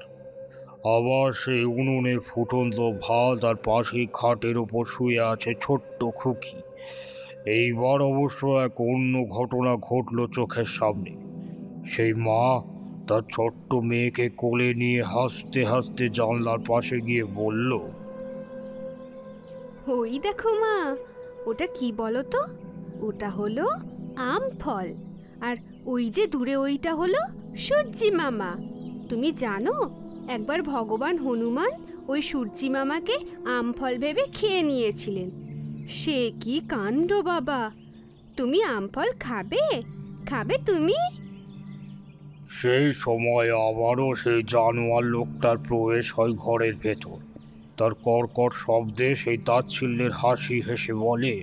আবার সেই উনুনে ফুটন্ত ভাত, আর পাশেই খাটের ওপর শুয়ে আছে ছোট্ট খুকি। এইবার অবশ্য এক অন্য ঘটনা ঘটল চোখের সামনে। সেই মা তার ছোট্ট মেয়েকে কোলে নিয়ে হাসতে হাসতে জানলার পাশে গিয়ে বলল, ওই দেখো মা, ওটা কি বলো তো? ওটা হলো আম ফল, আর ওই যে দূরে ওইটা হলো সূর্যি মামা। তুমি জানো, একবার ভগবান হনুমান ওই সূর্যি মামাকে আম ফল ভেবে খেয়ে নিয়েছিলেন। সে কি কাণ্ড বাবা! তুমি আম ফল খাবে? খাবে তুমি? সেই সময় আবারও সেই জানোয়ার লোকটার প্রবেশ হয় ঘরের ভেতর। তার কর্কট শব্দে সেই তাচ্ছিল্যের হাসি হেসে বলে,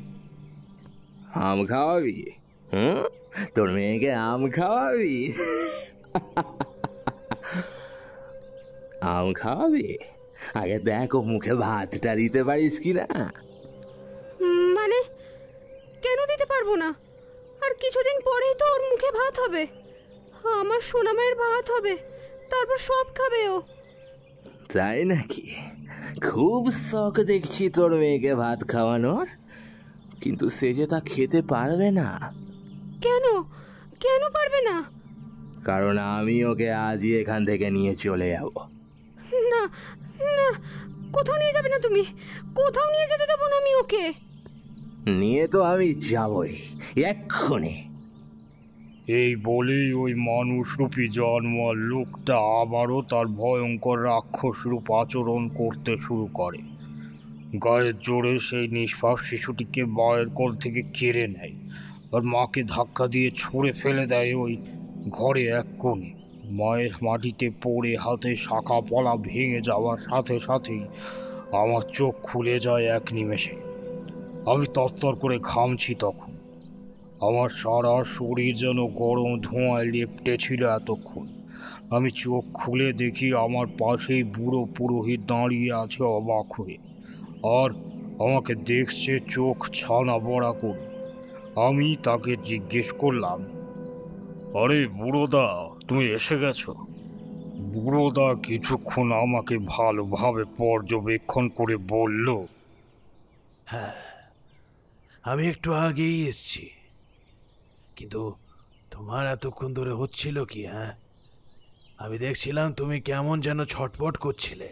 আম খাওয়াবি? তোর মেয়েকে আম খাওয়াবি? আম খাওয়াবি? আগে দেখো মুখে ভাতটা দিতে পারিস কি না। মানে কেন দিতে পারবো না? আর কিছুদিন পরেই তো ওর মুখে ভাত হবে। আমার সোনামায়ের ভাত হবে, তারপর সব খাবে ও। তাই নাকি? খুব শখ দেখছি তোর মেয়েকে ভাত খাওয়ানোর, কিন্তু সে যে তা খেতে পারবে না। কেন? কেন পারবে না? কারণ আমি ওকে আজই এখান থেকে নিয়ে চলে যাব। না না, কোথাও নিয়ে যাবে না তুমি। কোথাও নিয়ে যেতে দেবো না আমি ওকে। নিয়ে তো আমি যাবই, এক্ষুনি। এই বলেই ওই মানুষরূপী জানোয়ার লোকটা আবারও তার ভয়ঙ্কর রাক্ষস রূপ আচরণ করতে শুরু করে। গায়ের জোরে সেই নিষ্পাপ শিশুটিকে মায়ের কোল থেকে কেড়ে নেয়, আর মাকে ধাক্কা দিয়ে ছুঁড়ে ফেলে দেয় ওই ঘরে এক কোণে। মায়ের মাটিতে পড়ে হাতে শাখা পলা ভেঙে যাওয়ার সাথে সাথেই আমার চোখ খুলে যায় এক নিমেষে। আমি তরতর করে ঘামছি তখন। আমার সারা শরীর যেন গরম ধোঁয়ায় লেপ্টে ছিল এতক্ষণ। আমি চোখ খুলে দেখি আমার পাশেই বুড়ো পুরোহিত দাঁড়িয়ে আছে অবাক হয়ে, আর আমাকে দেখছে চোখ ছানা বড়া করে। আমি তাকে জিজ্ঞেস করলাম, আরে বুড়োদা, তুমি এসে গেছো? বুড়োদা কিছুক্ষণ আমাকে ভালোভাবে পর্যবেক্ষণ করে বলল, হ্যাঁ, আমি একটু আগেই এসছি। কিন্তু তোমার এতক্ষণ ধরে হচ্ছিল কি? হ্যাঁ, আমি দেখছিলাম তুমি কেমন যেন ছটপট করছিলে।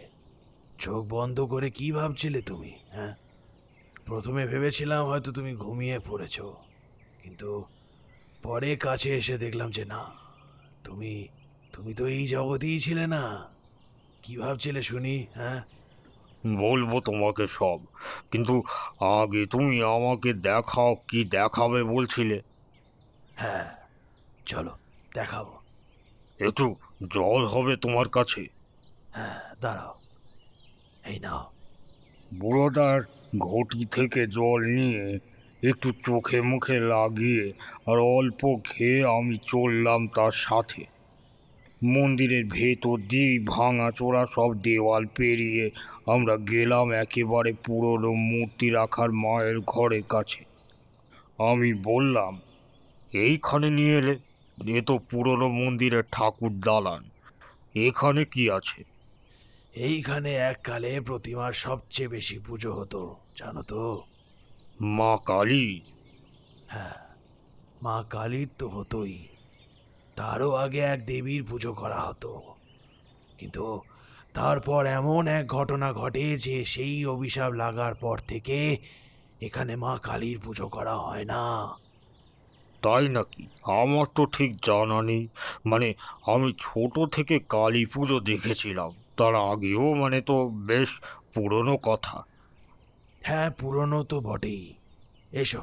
চোখ বন্ধ করে কি ভাবছিলে তুমি? হ্যাঁ, প্রথমে ভেবেছিলাম হয়তো তুমি ঘুমিয়ে পড়েছো, কিন্তু পরে কাছে এসে দেখলাম যে না, তুমি তুমি তো এই জগতেই ছিলে না। কি ভাবছিলে শুনি? হ্যাঁ, বলবো তোমাকে সব, কিন্তু আগে তুমি আমাকে দেখাও, কি দেখাবে বলছিলে? হ্যাঁ, চলো দেখাবো। একটু জল হবে তোমার কাছে? হ্যাঁ, দাঁড়াও, এই নাও। বুড়োদার ঘটি থেকে জল নিয়ে একটু চোখে মুখে লাগিয়ে আর অল্প খেয়ে আমি চললাম তার সাথে। মন্দিরের ভেতর দিয়ে ভাঙাচোরা সব দেওয়াল পেরিয়ে আমরা গেলাম একেবারে পুরনো মূর্তি রাখার মায়ের ঘরের কাছে। আমি বললাম, এইখানে নিয়ে এলে? এ তো পুরনো মন্দিরের ঠাকুর দালান, এখানে কি আছে? এইখানে এককালে প্রতিমার সবচেয়ে বেশি পুজো হতো, জানো তো? মা কালী? হ্যাঁ, মা কালীর তো হতোই, তারও আগে এক দেবীর পুজো করা হতো। কিন্তু তারপর এমন এক ঘটনা ঘটে যে সেই অভিশাপ লাগার পর থেকে এখানে মা কালীর পুজো করা হয় না। তাই নাকি? আমার তো ঠিক জানা নেই। মানে আমি ছোট থেকে কালী পুজো দেখেছিলাম, তার আগেও, মানে তো বেশ পুরনো কথা। হ্যাঁ, পুরনো তো বটেই। এসো,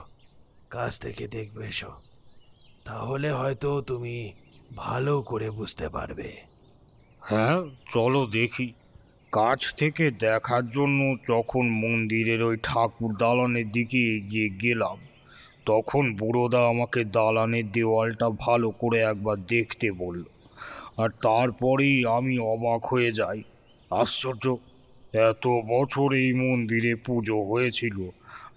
কাছ থেকে দেখবে, এসো, তাহলে হয়তো তুমি ভালো করে বুঝতে পারবে। হ্যাঁ, চলো দেখি। কাছ থেকে দেখার জন্য যখন মন্দিরের ওই ঠাকুর দালানের দিকে এগিয়ে গেলাম, তখন বুড়োদা আমাকে দালানের দেওয়ালটা ভালো করে একবার দেখতে বলল। আর তারপরেই আমি অবাক হয়ে যাই। আশ্চর্য, এত বছর এই মন্দিরে পুজো হয়েছিল,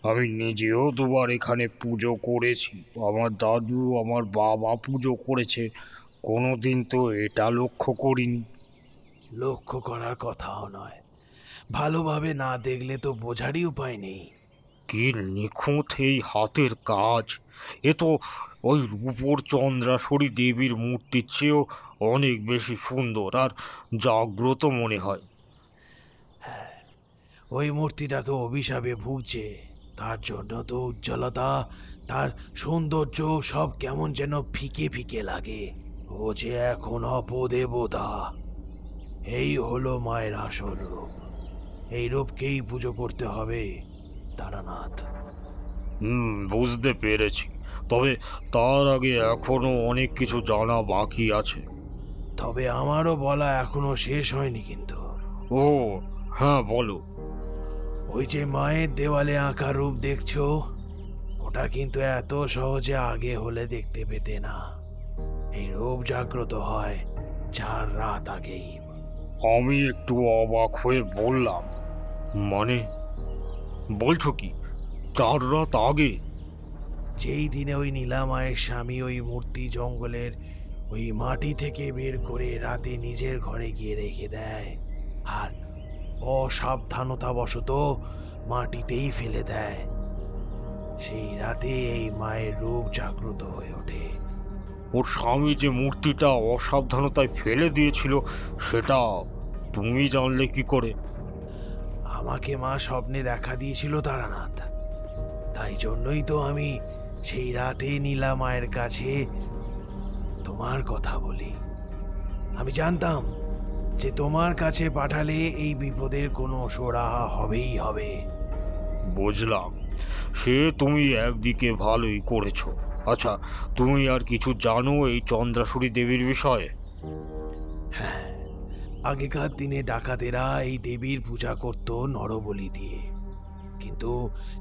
আমি নিজেও দুবার এখানে পুজো করেছি, আমার দাদু আমার বাবা পুজো করেছে, কোনোদিন তো এটা লক্ষ্য করিনি। লক্ষ্য করার কথাও নয়, ভালোভাবে না দেখলে তো বোঝারই উপায় নেই। কি নিখুঁত এই হাতের কাজ! এ তো ওই রূপোর চন্দ্রাসরী দেবীর মূর্তির চেয়েও অনেক বেশি সুন্দর আর জাগ্রত মনে হয়। হ্যাঁ, ওই মূর্তিটা তো অভিশাপে ভুগছে, তার জন্য তো উজ্জ্বলতা, তার সৌন্দর্য সব কেমন যেন ফিকে ফিকে লাগে। ও যে এখন অপদেবতা। এই হলো মায়ের আসল রূপ, এই রূপকেই পুজো করতে হবে তারানাথ। বুঝতে পেরেছি, তবে তার আগে এখনো অনেক কিছু জানা বাকি আছে। তবে আমারও বলা এখনো শেষ হয়নি কিন্তু। ও হ্যাঁ, বলো। ওই যে মায়ের দেওয়ালে আঁকা রূপ দেখছো, ওটা কিন্তু এত সহজে আগে হলে দেখতে পেতে না। এই রূপ জাগ্রত হয় 4 রাত আগেই। আমি একটু অবাক হয়ে বললাম, মানে বলছো কি 4 রাত আগে? যেই দিনে ওই নীলামায়ের স্বামী ওই মূর্তি জঙ্গলের ওই মাটি থেকে বের করে রাতে নিজের ঘরে গিয়ে রেখে দেয়, আর অসাবধানতাবশত মাটিতেই ফেলে দেয়, সেই রাতে এই মায়ের রূপ জাগ্রত হয়ে ওঠে। ওর স্বামী যে মূর্তিটা অসাবধানতায় ফেলে দিয়েছিল, সেটা তুমি জানলে কি করে? আমাকে মা স্বপ্নে দেখা দিয়েছিল তারানাথ, তাই জন্যই তো আমি সেই রাতে নীলা মায়ের কাছে তোমার কথা বলি। আমি জানতাম যে তোমার কাছে পাঠালে এই বিপদের কোনো সুরাহা হবেই হবে। বুঝলাম, সে তুমি একদিকে ভালোই করেছো। আচ্ছা, তুমি আর কিছু জানো এই চন্দ্রাসুরী দেবীর বিষয়ে? হ্যাঁ, আগেকার দিনে ডাকাতেরা এই দেবীর পূজা করত নরবলি দিয়ে, কিন্তু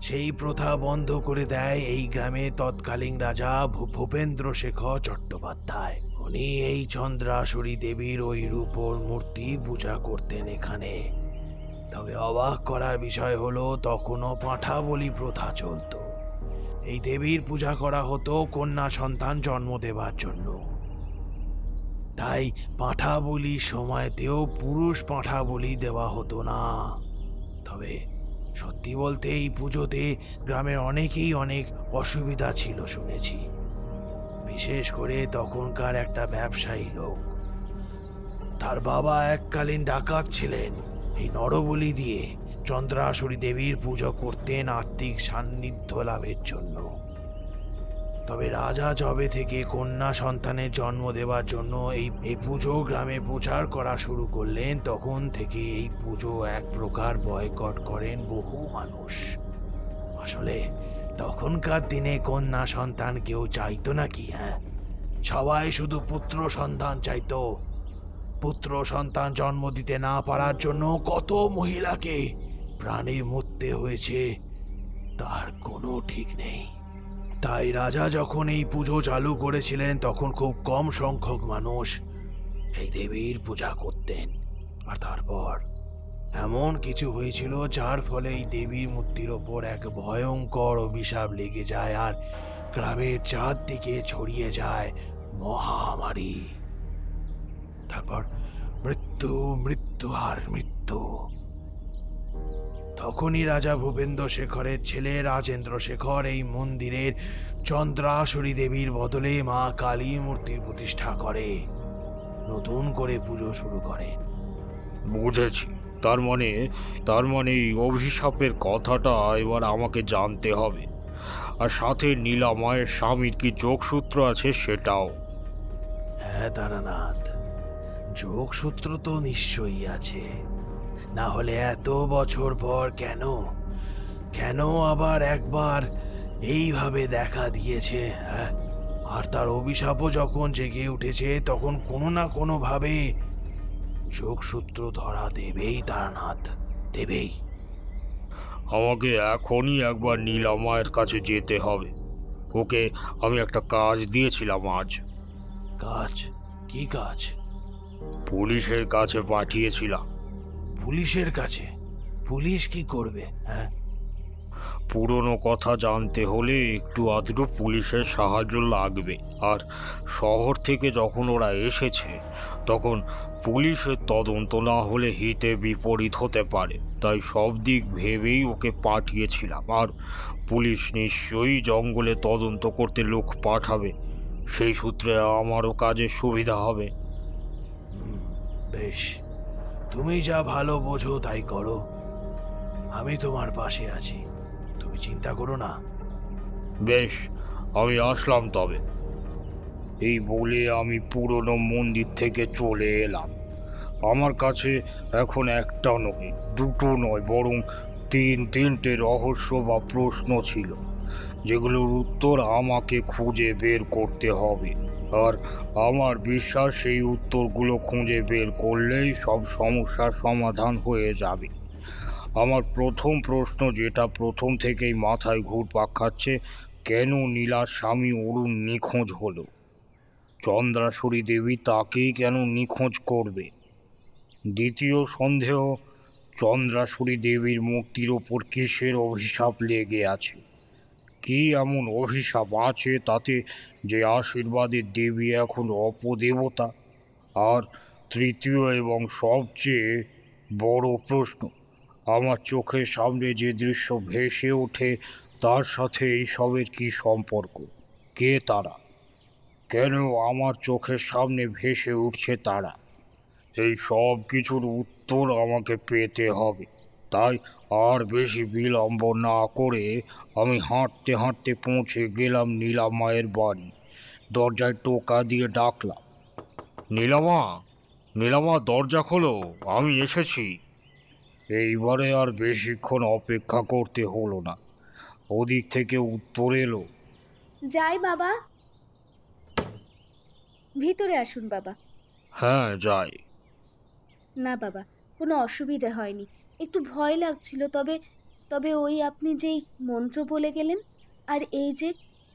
সেই প্রথা বন্ধ করে দেয় এই গ্রামে তৎকালীন রাজা ভূপেন্দ্র শেখর চট্টোপাধ্যায়। উনি এই চন্দ্রাসুরী দেবীর ওই রূপোর মূর্তি পূজা করতেন এখানে। তবে অবাক করার বিষয় হলো, তখনও পাঁঠা বলি প্রথা চলত। এই দেবীর পূজা করা হতো কন্যা সন্তান জন্ম দেবার জন্য। তাই পাঁঠা বলির সময়তেও পুরুষ পাঁঠা বলি দেওয়া হতো না। তবে সত্যি বলতে এই পুজোতে গ্রামের অনেকেই অনেক অসুবিধা ছিল শুনেছি, বিশেষ করে তখনকার একটা ব্যবসায়ী লোক। তার বাবা এককালীন ডাকাত ছিলেন। এই নরবলি দিয়ে চন্দ্রাসুরী দেবীর পুজো করতেন আত্মিক সান্নিধ্য লাভের জন্য। তবে রাজা যবে থেকে কন্যা সন্তানের জন্ম দেওয়ার জন্য এই পুজো গ্রামে প্রচার করা শুরু করলেন, তখন থেকে এই পুজো এক প্রকার বয়কট করেন বহু মানুষ। আসলে তখনকার দিনে কন্যা সন্তান কেউ চাইতো নাকি? হ্যাঁ, সবাই শুধু পুত্র সন্তান চাইতো। পুত্র সন্তান জন্ম দিতে না পারার জন্য কত মহিলাকে প্রাণে মরতে হয়েছে তার কোনো ঠিক নেই। তাই রাজা যখন এই পুজো চালু করেছিলেন, তখন খুব কম সংখ্যক মানুষ এই দেবীর পূজা করতেন। আর তারপর এমন কিছু হয়েছিল যার ফলে এই দেবীর মূর্তির ওপর এক ভয়ঙ্কর অভিশাপ লেগে যায়, আর গ্রামের চারদিকে ছড়িয়ে যায় মহামারী। তারপর মৃত্যু, মৃত্যু আর মৃত্যু। তখনই রাজা ভূপেন্দ্র শেখরের ছেলে রাজেন্দ্র শেখর এই মন্দিরের চন্দ্রাসুরী দেবীর বদলে মা কালী মূর্তির প্রতিষ্ঠা করে নতুন করে পুজো শুরু করেন। বুঝেছি। তার মানে এই অভিশাপের কথাটা এবার আমাকে জানতে হবে, আর সাথে নীলা মায়ের স্বামীর কি যোগসূত্র আছে সেটাও। হ্যাঁ তারানাথ, যোগসূত্র তো নিশ্চয়ই আছে, না হলে এত বছর পর কেন আবার একবার এইভাবে দেখা দিয়েছে? হ্যাঁ, আর তার অভিশাপও যখন জেগে উঠেছে, তখন কোনো না কোনো ভাবে যোগসূত্র ধরা দেবেই তারানাথ, দেবেই। আমাকে এখনই একবার নীলা মায়ের কাছে যেতে হবে। ওকে আমি একটা কাজ দিয়েছিলাম আজ। কাজ? কি কাজ? পুলিশের কাছে পাঠিয়েছিলাম। পুলিশের কাছে? পুলিশ কি করবে? হ্যাঁ, পুরনো কথা জানতে হলে একটু আধটু পুলিশের সাহায্য লাগবে, আর শহর থেকে যখন ওরা এসেছে তখন পুলিশের তদন্ত না হলে হিতে বিপরীত হতে পারে। তাই সব দিক ভেবেই ওকে পাঠিয়েছিলাম। আর পুলিশ নিশ্চয়ই জঙ্গলে তদন্ত করতে লোক পাঠাবে, সেই সূত্রে আমারও কাজের সুবিধা হবে। বেশ, তুমি যা ভালো বোঝো তাই করো, আমি তোমার পাশে আছি, তুমি চিন্তা করো না। বেশ, আমি আসলাম তবে। এই বলে আমি পুরনো মন্দির থেকে চলে এলাম। আমার কাছে এখন একটা নয়, দুটো নয়, বরং তিনটে রহস্য বা প্রশ্ন ছিল, যেগুলোর উত্তর আমাকে খুঁজে বের করতে হবে। আর আমার বিশ্বাস সেই উত্তরগুলো খুঁজে বের করলেই সব সমস্যার সমাধান হয়ে যাবে। আমার প্রথম প্রশ্ন, যেটা প্রথম থেকেই মাথায় ঘুরপাক খাচ্ছে, কেন নীলার স্বামী অরুণ নিখোঁজ হলো? চন্দ্রাসুরী দেবী তাকেই কেন নিখোঁজ করবে? দ্বিতীয় সন্দেহ, চন্দ্রাসুরী দেবীর মূর্তির ওপর কিসের অভিশাপ লেগে আছে? কি এমন অভিশাপ আছে তাতে যে আশীর্বাদের দেবী এখন অপদেবতা? আর তৃতীয় এবং সবচেয়ে বড় প্রশ্ন, আমার চোখের সামনে যে দৃশ্য ভেসে ওঠে তার সাথে এইসবের কি সম্পর্ক? কে তারা? কেন আমার চোখের সামনে ভেসে উঠছে তারা? এই সব কিছুর উত্তর আমাকে পেতে হবে। তাই আর বেশি বিলম্ব না করে আমি হাঁটতে হাঁটতে পৌঁছে গেলাম নীলা মায়ের বাড়ি। দরজায় টোকা দিয়ে ডাকলাম, নীলামা, নীলামা, দরজা খোলো, আমি এসেছি। এইবারে আর বেশিক্ষণ অপেক্ষা করতে হলো না, ওদিক থেকে উত্তর এলো, যাই বাবা। ভিতরে আসুন বাবা। হ্যাঁ যাই। না বাবা, কোনো অসুবিধা হয়নি, একটু ভয় লাগছিল, তবে ওই আপনি যেই মন্ত্র বলে গেলেন, আর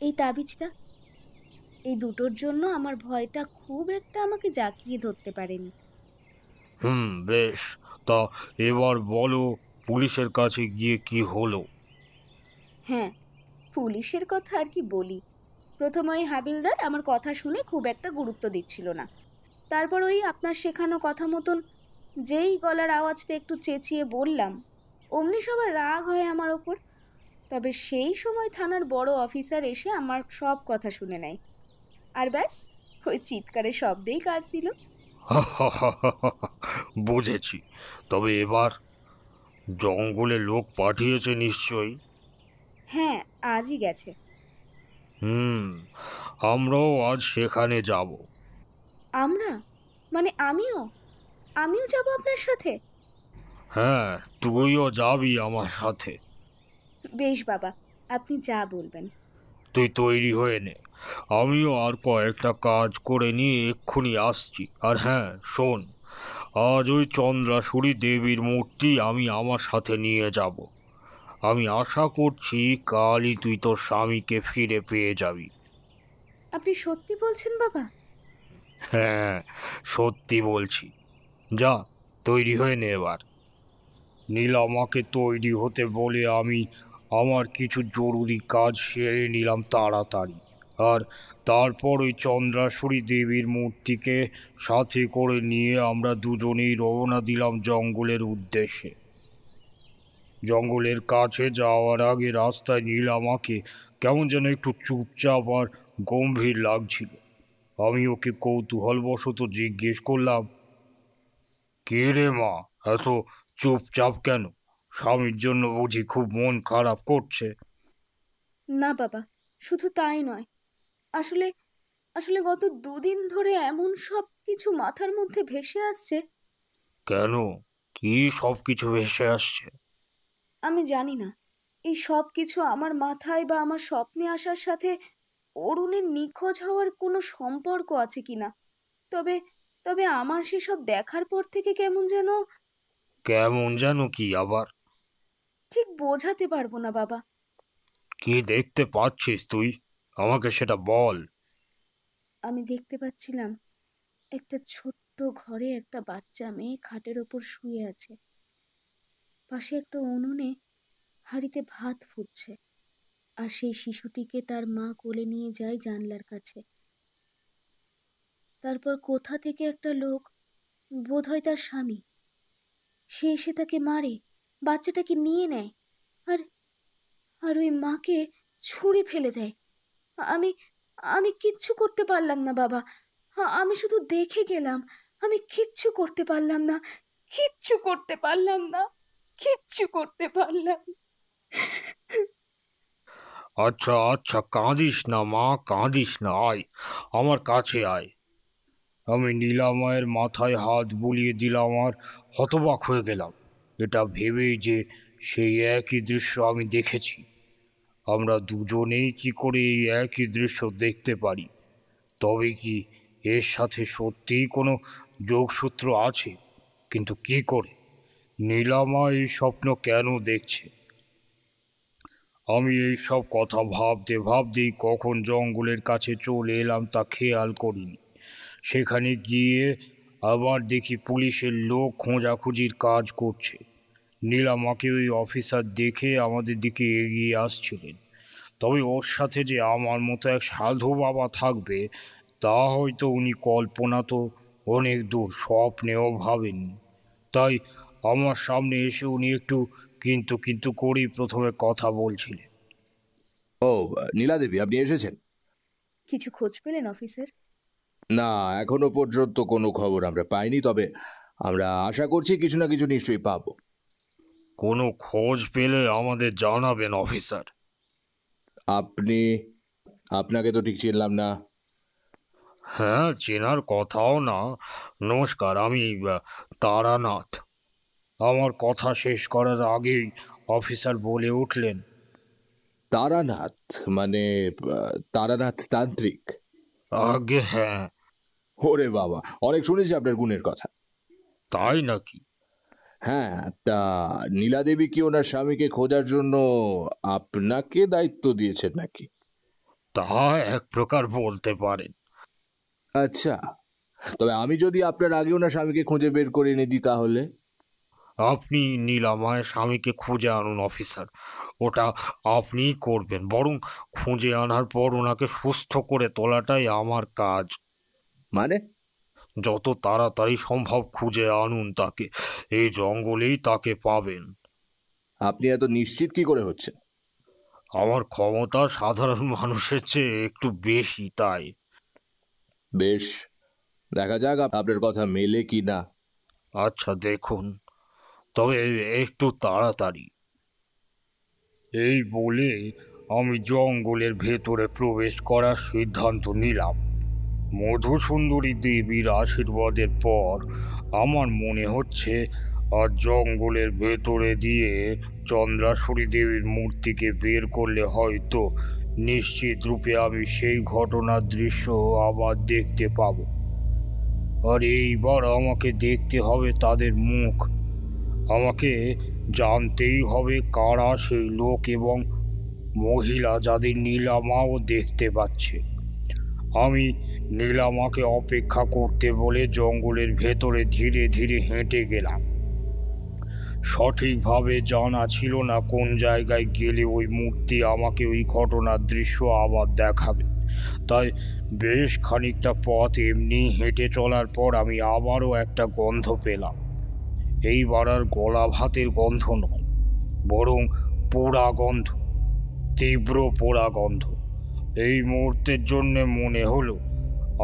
এই তাবিজটা, এই দুটোর জন্য আমার ভয়টা খুব একটা আমাকে জাঁকিয়ে ধরতে পারেনি। বেশ, তা এবার বলো পুলিশের কাছে গিয়ে কি হলো? হ্যাঁ, পুলিশের কথা আর কি বলি। প্রথমে ওই হাবিলদার আমার কথা শুনে খুব একটা গুরুত্ব দিচ্ছিল না। তারপর ওই আপনার শেখানো কথা মতন যেই গলার আওয়াজটা একটু চেঁচিয়ে বললাম, অমনি সবার রাগ হয় আমার ওপর। তবে সেই সময় থানার বড় অফিসার এসে আমার সব কথা শুনে নেয়, আর ব্যাস, ওই চিৎকারের শব্দেই কাজ দিল। বুঝেছি। তবে এবার জঙ্গলে লোক পাঠিয়েছে নিশ্চয়ই। হ্যাঁ, আজই গেছে। আমরাও আজ সেখানে যাব। আমরা? মানে আমিও যাব আপনার সাথে? হ্যাঁ, তুইও যাবি আমার সাথে। বেশ বাবা, আপনি যা বলবেন। তুই তৈরি হয়ে নে, আমিও আর কয়েকটা কাজ করে নিয়ে এক্ষুনি আসছি। আর হ্যাঁ শোন, আজ ওই চন্দ্রাসুরী দেবীর মূর্তি আমি আমার সাথে নিয়ে যাব। আমি আশা করছি কালই তুই তোর স্বামীকে ফিরে পেয়ে যাবি। আপনি সত্যি বলছেন বাবা? হ্যাঁ, সত্যি বলছি। যা, তৈরি হয়ে নে এবার। নীলামাকে তৈরি হতে বলে আমি আমার কিছু জরুরি কাজ সেরে নিলাম তাড়াতাড়ি। আর তারপর ওই চন্দ্রাসুরী দেবীর মূর্তিকে সাথে করে নিয়ে আমরা দুজনেই রওনা দিলাম জঙ্গলের উদ্দেশ্যে। জঙ্গলের কাছে যাওয়ার আগে রাস্তায় নীলামাকে কেমন যেন একটু চুপচাপ আর গম্ভীর লাগছিল। আমি ওকে কৌতূহলবশত জিজ্ঞেস করলাম, কে রে মা, এত চুপচাপ কেন? স্বামীর জন্য বুঝি খুব মন খারাপ করছে? না বাবা, শুধু তাই নয়, আসলে আসলে গত 2 দিন ধরে এমন সব কিছু মাথার মধ্যে ভেসে আসছে। কেন? কি সব কিছু ভেসে আসছে? আমি জানি না এই সব কিছু আমার মাথায় বা আমার স্বপ্নে আসার সাথে অরুণের নিখোঁজ হওয়ার কোনো সম্পর্ক আছে কিনা। তবে তবে আমার সেসব দেখার পর থেকে কেমন যেন কি আবার? ঠিক বোঝাতে পারবো না বাবা। কি দেখতে পাচ্ছিস তুই? আমাকে সেটা বল। আমি দেখতে পাচ্ছিলাম একটা ছোট্ট ঘরে একটা বাচ্চা মেয়ে খাটের ওপর শুয়ে আছে। পাশে একটা উনুনে হাঁড়িতে ভাত ফুটছে, আর সেই শিশুটিকে তার মা কোলে নিয়ে যায় জানলার কাছে। তারপর কোথা থেকে একটা লোক, বোধহয় তার স্বামী, সে এসে তাকে মারে, বাচ্চাটাকে নিয়ে নেয়, আর আর ওই মাকে ছুঁড়ে ফেলে দেয়। আমি আমি কিচ্ছু করতে পারলাম না বাবা, আমি শুধু দেখে গেলাম। আমি কিচ্ছু করতে পারলাম না, কিচ্ছু করতে পারলাম না, কিচ্ছু করতে পারলাম না। আচ্ছা আচ্ছা, কাঁদিস না মা, কাঁদিস না, আয় আমার কাছে আয়। আমি নীলামায়ের মাথায় হাত বুলিয়ে দিলাম আর হতবাক হয়ে গেলাম, এটা ভেবেই যে সেই একই দৃশ্য আমি দেখেছি। আমরা দুজনেই কি করে এই একই দৃশ্য দেখতে পারি? তবে কি এর সাথে সত্যিই কোনো যোগসূত্র আছে? কিন্তু কি করে? নীলামা এই স্বপ্ন কেন দেখছে? আমি এই সব কথা ভাবতে ভাবতেই কখন জঙ্গলের কাছে চলে এলাম তা খেয়াল করিনি। সেখানে গিয়ে আবার দেখি পুলিশের লোক খোঁজাখুঁজির কাজ করছে। নীলামাকে ওই অফিসার দেখে আমাদের দিকে এগিয়ে আসছিলেন। তবে ওর সাথে যে আমার মতো এক সাধু বাবা থাকবে তা হয়তো উনি কল্পনা তো অনেক দূর স্বপ্নেও ভাবেননি। তাই আমার সামনে এসে উনি একটু কিন্তু কিন্তু করেই প্রথমে কথা বলছিলেন। ও, নীলা দেবী, আপনি এসেছেন? কিছু খোঁজ পেলেন অফিসার? না, এখনো পর্যন্ত কোনো খবর আমরা পাইনি, তবে আমরা আশা করছি কিছু না কিছু নিশ্চয়ই পাবো। কোনো খোঁজ পেলে আমাদের জানাবেন অফিসার। আপনাকে তো ঠিক চিনলাম না। হ্যাঁ, চেনার কথাও না। নমস্কার, আমি তারানাথ। আমার কথা শেষ করার আগেই অফিসার বলে উঠলেন, তারানাথ? মানে তারানাথ তান্ত্রিক? আগে হ্যাঁ। ওরে বাবা, অনেক শুনেছি আপনার গুণের কথা। তাই নাকি? হ্যাঁ, তা নীলা দেবী কি ওনার স্বামীকে খোঁজার জন্য আপনাকে দায়িত্ব দিয়েছেন নাকি? তা এক প্রকার বলতে পারেন। আচ্ছা, তবে আমি যদি আপনার আগে ওনার স্বামীকে খুঁজে বের করে এনে দিই তাহলে? আপনি নীলামায়ের স্বামীকে খুঁজে আনুন অফিসার, ওটা আপনিই করবেন। বরং খুঁজে আনার পর ওনাকে সুস্থ করে তোলাটাই আমার কাজ। মানে? যত তাড়াতাড়ি সম্ভব খুঁজে আনুন তাকে, এই জঙ্গলেই তাকে পাবেন। আপনি এত নিশ্চিত কি করে হচ্ছেন? আমার ক্ষমতা সাধারণ মানুষের চেয়ে একটু বেশি, তাই। বেশ, দেখা যাক আপনার কথা মেলে কি না। আচ্ছা দেখুন, তবে একটু তাড়াতাড়ি। এই বলে আমি জঙ্গলের ভেতরে প্রবেশ করার সিদ্ধান্ত নিলাম। মধুসুন্দরী দেবীর আশীর্বাদের পর আমার মনে হচ্ছে আর জঙ্গলের ভেতরে দিয়ে চন্দ্রাসুরী দেবীর মূর্তিকে বের করলে হয়তো নিশ্চিত রূপে আমি সেই ঘটনার দৃশ্য আবার দেখতে পাব। আর এইবার আমাকে দেখতে হবে তাদের মুখ। আমাকে জানতেই হবে কারা সেই লোক এবং মহিলা যাদের নীলামাও দেখতে পাচ্ছে। আমি নীলামাকে অপেক্ষা করতে বলে জঙ্গলের ভেতরে ধীরে ধীরে হেঁটে গেলাম। সঠিকভাবে জানা ছিল না কোন জায়গায় গেলে ওই মূর্তি আমাকে ওই ঘটনার দৃশ্য আবার দেখাবে। তাই বেশ খানিকটা পথ এমনি হেঁটে চলার পর আমি আবারও একটা গন্ধ পেলাম। এইবার আর গলা ভাতের গন্ধ নয়, বরং পোড়া গন্ধ, তীব্র পোড়া গন্ধ। এই মুহূর্তের জন্যে মনে হলো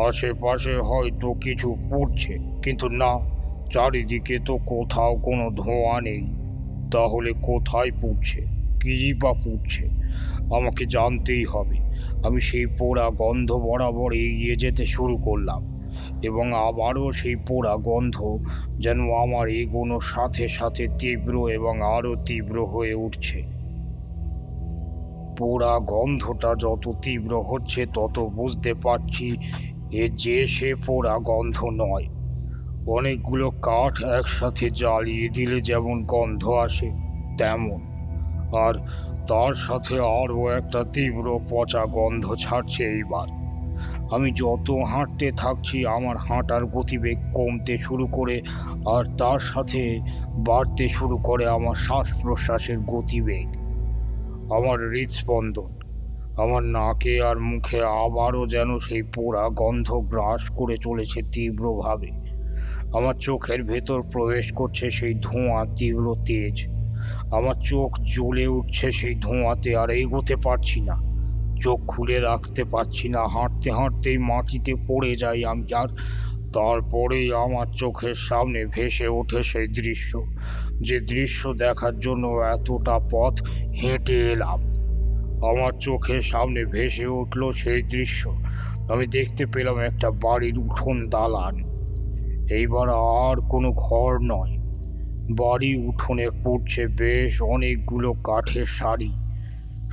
আশেপাশে হয়তো কিছু পুড়ছে, কিন্তু না, চারিদিকে তো কোথাও কোনো ধোঁয়া নেই। তাহলে কোথায় পুড়ছে, কি বা পুড়ছে? আমাকে জানতেই হবে। আমি সেই পোড়া গন্ধ বরাবর এগিয়ে যেতে শুরু করলাম এবং আবারও সেই পোড়া গন্ধ যেন আমার এগোনোর সাথে সাথে তীব্র এবং আরও তীব্র হয়ে উঠছে। পোড়া গন্ধটা যত তীব্র হচ্ছে তত বুঝতে পারছি যে সে পোড়া গন্ধ নয়। অনেকগুলো কাঠ একসাথে জ্বালিয়ে দিলে যেমন গন্ধ আসে তেমন, আর তার সাথে আরও একটা তীব্র পচা গন্ধ ছাড়ছে। এইবার আমি যত হাঁটতে থাকছি আমার হাঁটার গতিবেগ কমতে শুরু করে, আর তার সাথে বাড়তে শুরু করে আমার শ্বাস প্রশ্বাসের গতিবেগ, আমার হৃদস্পন্দন। আমার নাকে আর মুখে আবারও যেন সেই পোড়া গন্ধ গ্রাস করে চলেছে তীব্রভাবে। আমার চোখের ভেতর প্রবেশ করছে সেই ধোঁয়া তীব্র তেজ। আমার চোখ জ্বলে উঠছে সেই ধোঁয়াতে, আর এগোতে পারছি না, চোখ খুলে রাখতে পারছি না। হাঁটতে হাঁটতেই মাটিতে পড়ে যাই আমি। আর তারপরেই আমার চোখের সামনে ভেসে ওঠে সেই দৃশ্য, যে দৃশ্য দেখার জন্য এতটা পথ হেঁটে এলাম। আমার চোখের সামনে ভেসে উঠল সেই দৃশ্য। আমি দেখতে পেলাম একটা বাড়ির উঠোন দালান। এইবার আর কোনো ঘর নয়, বাড়ি উঠোনে পড়ছে বেশ অনেকগুলো কাঠের সারি।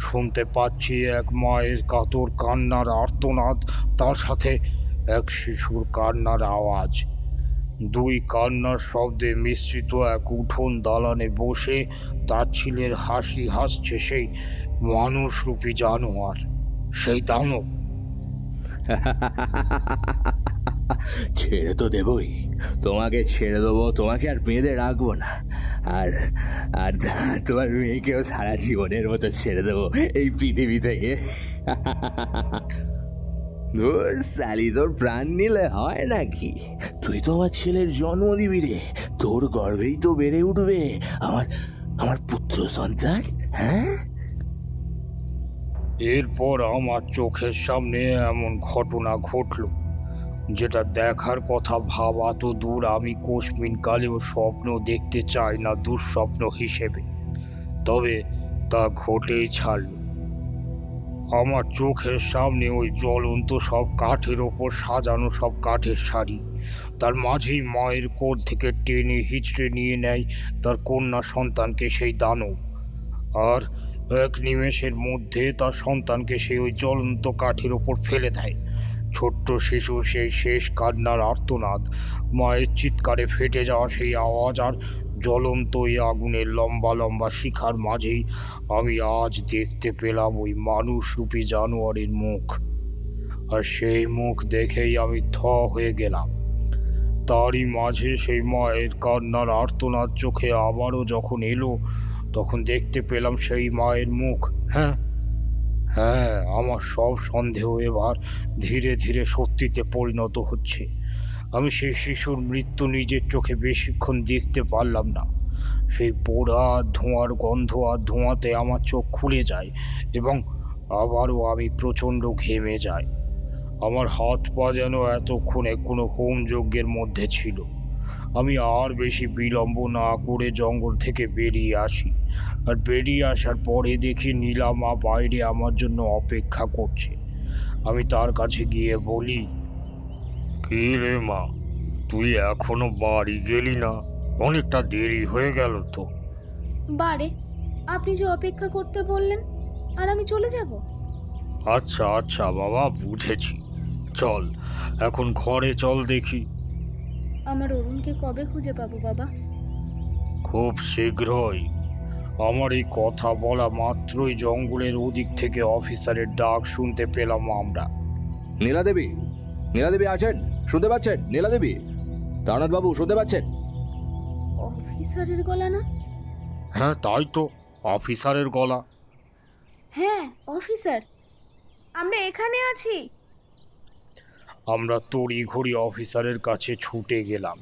শুনতে পাচ্ছি এক মায়ের কাতর কান্নার আর্তনাদ, তার সাথে এক শিশুর কান্নার আওয়াজ। দুই কান্নার শব্দে মিশ্রিত এক উঠোন দালানে বসে তাচ্ছিলের হাসি হাসছে সেই মানুষরূপী জানোয়ার, সেই দানব। ছেড়ে তো দেবই, তোমাকে ছেড়ে দেবো, তোমাকে আর বেঁধে রাখবো না। আর আর তোমার মেয়েকেও সারা জীবনের মতো ছেড়ে দেবো এই পৃথিবী থেকে। ধুর সালি, তোর প্রাণ নিলে হয় নাকি? তুই তো আমার ছেলের জন্ম দিবি রে, তোর গর্ভেই তো বেড়ে উঠবে আমার আমার পুত্র সন্তান। হ্যাঁ, এরপর আমার চোখের সামনে এমন ঘটনা ঘটল যেটা দেখার কথা ভাবা তো দূর, আমি কোশমিন কালেও স্বপ্ন দেখতে চাই না দুঃস্বপ্ন হিসেবে। তবে তা ঘটেই ছাড়ল। আমার চোখের সামনে ওই জ্বলন্ত সব কাঠের ওপর সাজানো সব কাঠের সারি, তার মাঝেই মায়ের কোল থেকে টেনে হিচড়ে নিয়ে নেয় তার কন্যা সন্তানকে সেই দানব। আর এক নিমেষের মধ্যে তার সন্তানকে সেই ওই জ্বলন্ত কাঠের ওপর ফেলে দেয়। ছোট্ট শিশু সেই শেষ কান্নার আর্তনাদ, মায়ের চিৎকারে ফেটে যাওয়া সেই আওয়াজ, আর জ্বলন্ত ওই আগুনের লম্বা লম্বা শিখার মাঝেই আমি আজ দেখতে পেলাম ওই মানুষরূপী জানোয়ারের মুখ। আর সেই মুখ দেখেই আমি থ হয়ে গেলাম। তারই মাঝে সেই মায়ের কান্নার আর্তনাদ চোখে আবারও যখন এলো, তখন দেখতে পেলাম সেই মায়ের মুখ। হ্যাঁ, আমার সব সন্দেহ এবার ধীরে ধীরে সত্যিতে পরিণত হচ্ছে। আমি সেই শিশুর মৃত্যু নিজের চোখে বেশিক্ষণ দেখতে পারলাম না। সেই পোড়া ধোঁয়ার গন্ধ আর ধোঁয়াতে আমার চোখ খুলে যায় এবং আবারও আমি প্রচণ্ড ঘেমে যাই। আমার হাত পা যেন এতক্ষণে কোনো হোম যজ্ঞের মধ্যে ছিল। আমি আর বেশি বিলম্ব না করে জঙ্গল থেকে বেরিয়ে আসি। আর বেরিয়ে আসার পরে দেখি নীলামা বাইরে আমার জন্য অপেক্ষা করছে। আমি তার কাছে গিয়ে বলি, কি রে মা, তুই এখনো বাড়ি গেলি না? অনেকটা দেরি হয়ে গেল তো। বারে, আপনি যে অপেক্ষা করতে বললেন আর আমি চলে যাব। আচ্ছা আচ্ছা বাবা, বুঝেছি। চল এখন ঘরে চল দেখি। আমার অরুণকে কবে খুঁজে পাবো বাবা? খুব শীঘ্রই। আমার এই কথা বলা মাত্রই জঙ্গলের ওদিক থেকে অফিসারের ডাক শুনতে পেলাম আমরা। নীলা দেবী, নীলা দেবী আছেন? শুনতে পাচ্ছেন? নীলা দেবী, তারানাথ বাবু শুনতে পাচ্ছেন? অফিসারের গলা না? হ্যাঁ তাই তো, অফিসারের গলা। হ্যাঁ অফিসার, আমরা এখানে আছি। আমরা তড়িঘড়ি অফিসারের কাছে ছুটে গেলাম।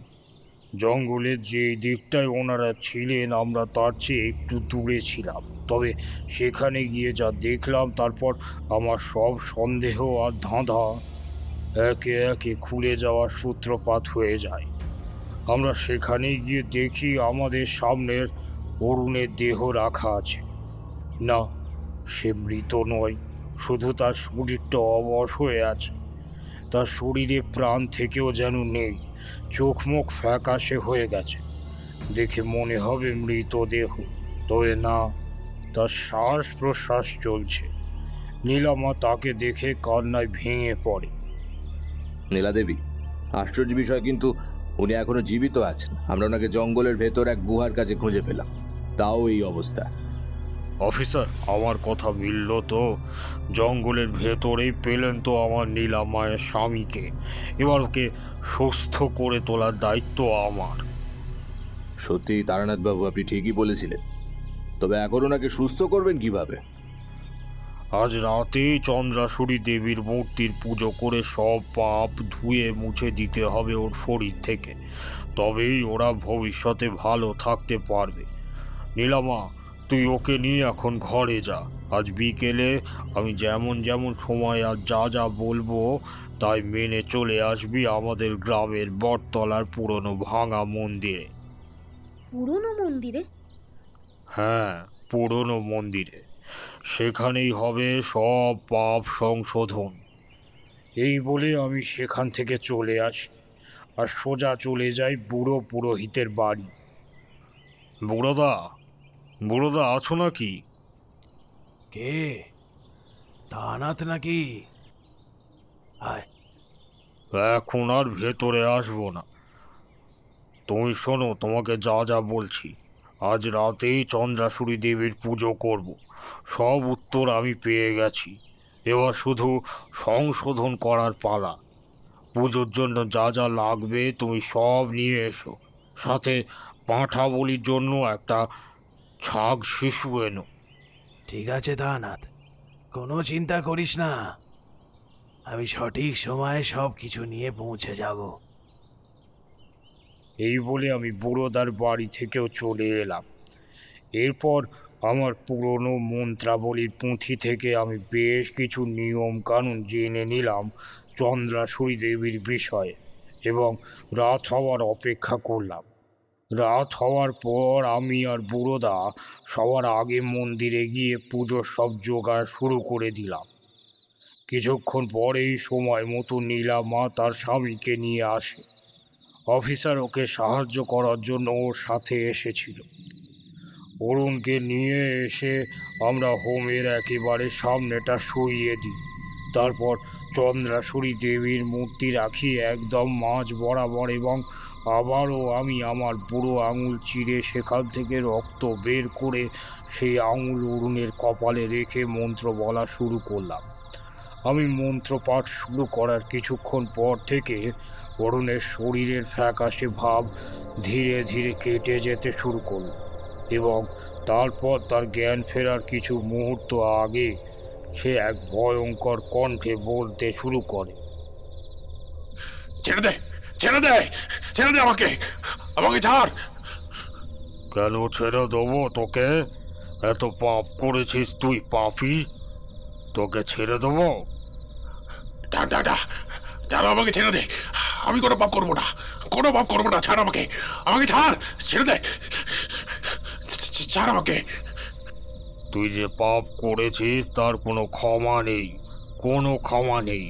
জঙ্গলের যে দিকটায় ওনারা ছিলেন আমরা তার চেয়ে একটু দূরে ছিলাম, তবে সেখানে গিয়ে যা দেখলাম তারপর আমার সব সন্দেহ আর ধাঁধা একে একে খুলে যাওয়ার সূত্রপাত হয়ে যায়। আমরা সেখানে গিয়ে দেখি আমাদের সামনের অরুণের দেহ রাখা আছে। না, সে মৃত নয়, শুধু তার শরীরটা অবশ হয়ে আছে। তার শরীরে প্রাণ থেকেও যেন নেই, চোখ মুখ ফ্যাকাশে হয়ে গেছে। দেখে মনে হবে মৃতদেহ, তবে না, তার শ্বাস প্রশ্বাস চলছে। নীলামা তাকে দেখে কান্নায় ভেঙে পড়ে। নীলা দেবী, আশ্চর্য বিষয়, কিন্তু উনি এখনো জীবিত আছেন। আমরা ওনাকে জঙ্গলের ভেতর এক গুহার কাছে খুঁজে পেলাম, তাও এই অবস্থা। অফিসার, আমার কথা মিলল তো? জঙ্গলের ভেতরেই পেলেন তো আমার নীলামায়ের স্বামীকে। এবার ওকে সুস্থ করে তোলার দায়িত্ব আমার। সত্যি তারানাথ বাবু, আপনি ঠিকই বলেছিলেন, তবে এখন ওনাকে সুস্থ করবেন কিভাবে? আজ রাতেই চন্দ্রাসুরী দেবীর মূর্তির পুজো করে সব পাপ ধুয়ে মুছে দিতে হবে ওর শরীর থেকে, তবেই ওরা ভবিষ্যতে ভালো থাকতে পারবে। নীলামা, তুই ওকে নিয়ে এখন ঘরে যা। আজ বিকেলে আমি যেমন যেমন সময় আর যা যা বলবো তাই মেনে চলে আসবি আমাদের গ্রামের বটতলার পুরনো ভাঙা মন্দিরে। পুরনো মন্দিরে? হ্যাঁ, পুরনো মন্দিরে। সেখানেই হবে সব পাপ সংশোধন। এই বলে আমি সেখান থেকে চলে আসি আর সোজা চলে যাই বুড়ো পুরোহিতের বাড়ি। বুড়োদা, বুড়োদা আছো নাকি? কে? তারানাথ নাকি? আয়। এখন আর ভেতরে আসবো না। তুমি শোনো, তোমাকে যা যা বলছি। আজ রাতেই চন্দ্রাসুরী দেবীর পুজো করব। সব উত্তর আমি পেয়ে গেছি, এবার শুধু সংশোধন করার পালা। পুজোর জন্য যা যা লাগবে তুমি সব নিয়ে এসো, সাথে পাঁঠা বলির জন্য একটা ছাগ শিশু এনো। ঠিক আছে তারানাথ, কোনো চিন্তা করিস না, আমি সঠিক সময়ে সব কিছু নিয়ে পৌঁছে যাব। এই বলে আমি বুড়োদার বাড়ি থেকেও চলে এলাম। এরপর আমার পুরনো মন্ত্রাবলীর পুঁথি থেকে আমি বেশ কিছু নিয়ম কানুন জেনে নিলাম চন্দ্রাসুরী দেবীর বিষয়ে, এবং রাত হওয়ার অপেক্ষা করলাম। রাত হওয়ার পর আমি আর বুড়োদা সবার আগে মন্দিরে গিয়ে পুজোর সব জোগাড় শুরু করে দিলাম। কিছুক্ষণ পরেই সময় মতো নীলামা তার স্বামীকে নিয়ে আসে। অফিসার ওকে সাহায্য করার জন্য ওর সাথে এসেছিল। অরুণকে নিয়ে এসে আমরা হোমের একেবারে সামনেটা সরিয়ে দিই। তারপর চন্দ্রাসুরী দেবীর মূর্তি রাখি একদম মাঝ বরাবর, এবং আবারও আমি আমার বুড়ো আঙুল চিরে সেখান থেকে রক্ত বের করে সেই আঙুল অরুণের কপালে রেখে মন্ত্র বলা শুরু করলাম। আমি মন্ত্রপাঠ শুরু করার কিছুক্ষণ পর থেকে অরুণের শরীরের ফ্যাকাশে ভাব ধীরে ধীরে কেটে যেতে শুরু করল, এবং তারপর তার জ্ঞান ফেরার কিছু মুহূর্ত আগে সে এক ভয়ঙ্কর কণ্ঠে বলতে শুরু করে, ছেড়ে দে, ছেড়ে দে, ছেড়ে দে আমাকে, আমাকে ছাড়। কেন ছেড়ে দেবো তোকে? এত পাপ করেছিস তুই, পাপী, তোকে ছেড়ে দেবো? ছাড় আমাকে, ছেড়ে দে। আমি কোনো পাপ করবো না, কোনো পাপ করবো না। ছাড় আমাকে, আমাকে ছাড়, ছেড়ে দে, ছাড় আমাকে। তুই যে পাপ করেছিস তার কোনো ক্ষমা নেই, কোনো ক্ষমা নেই।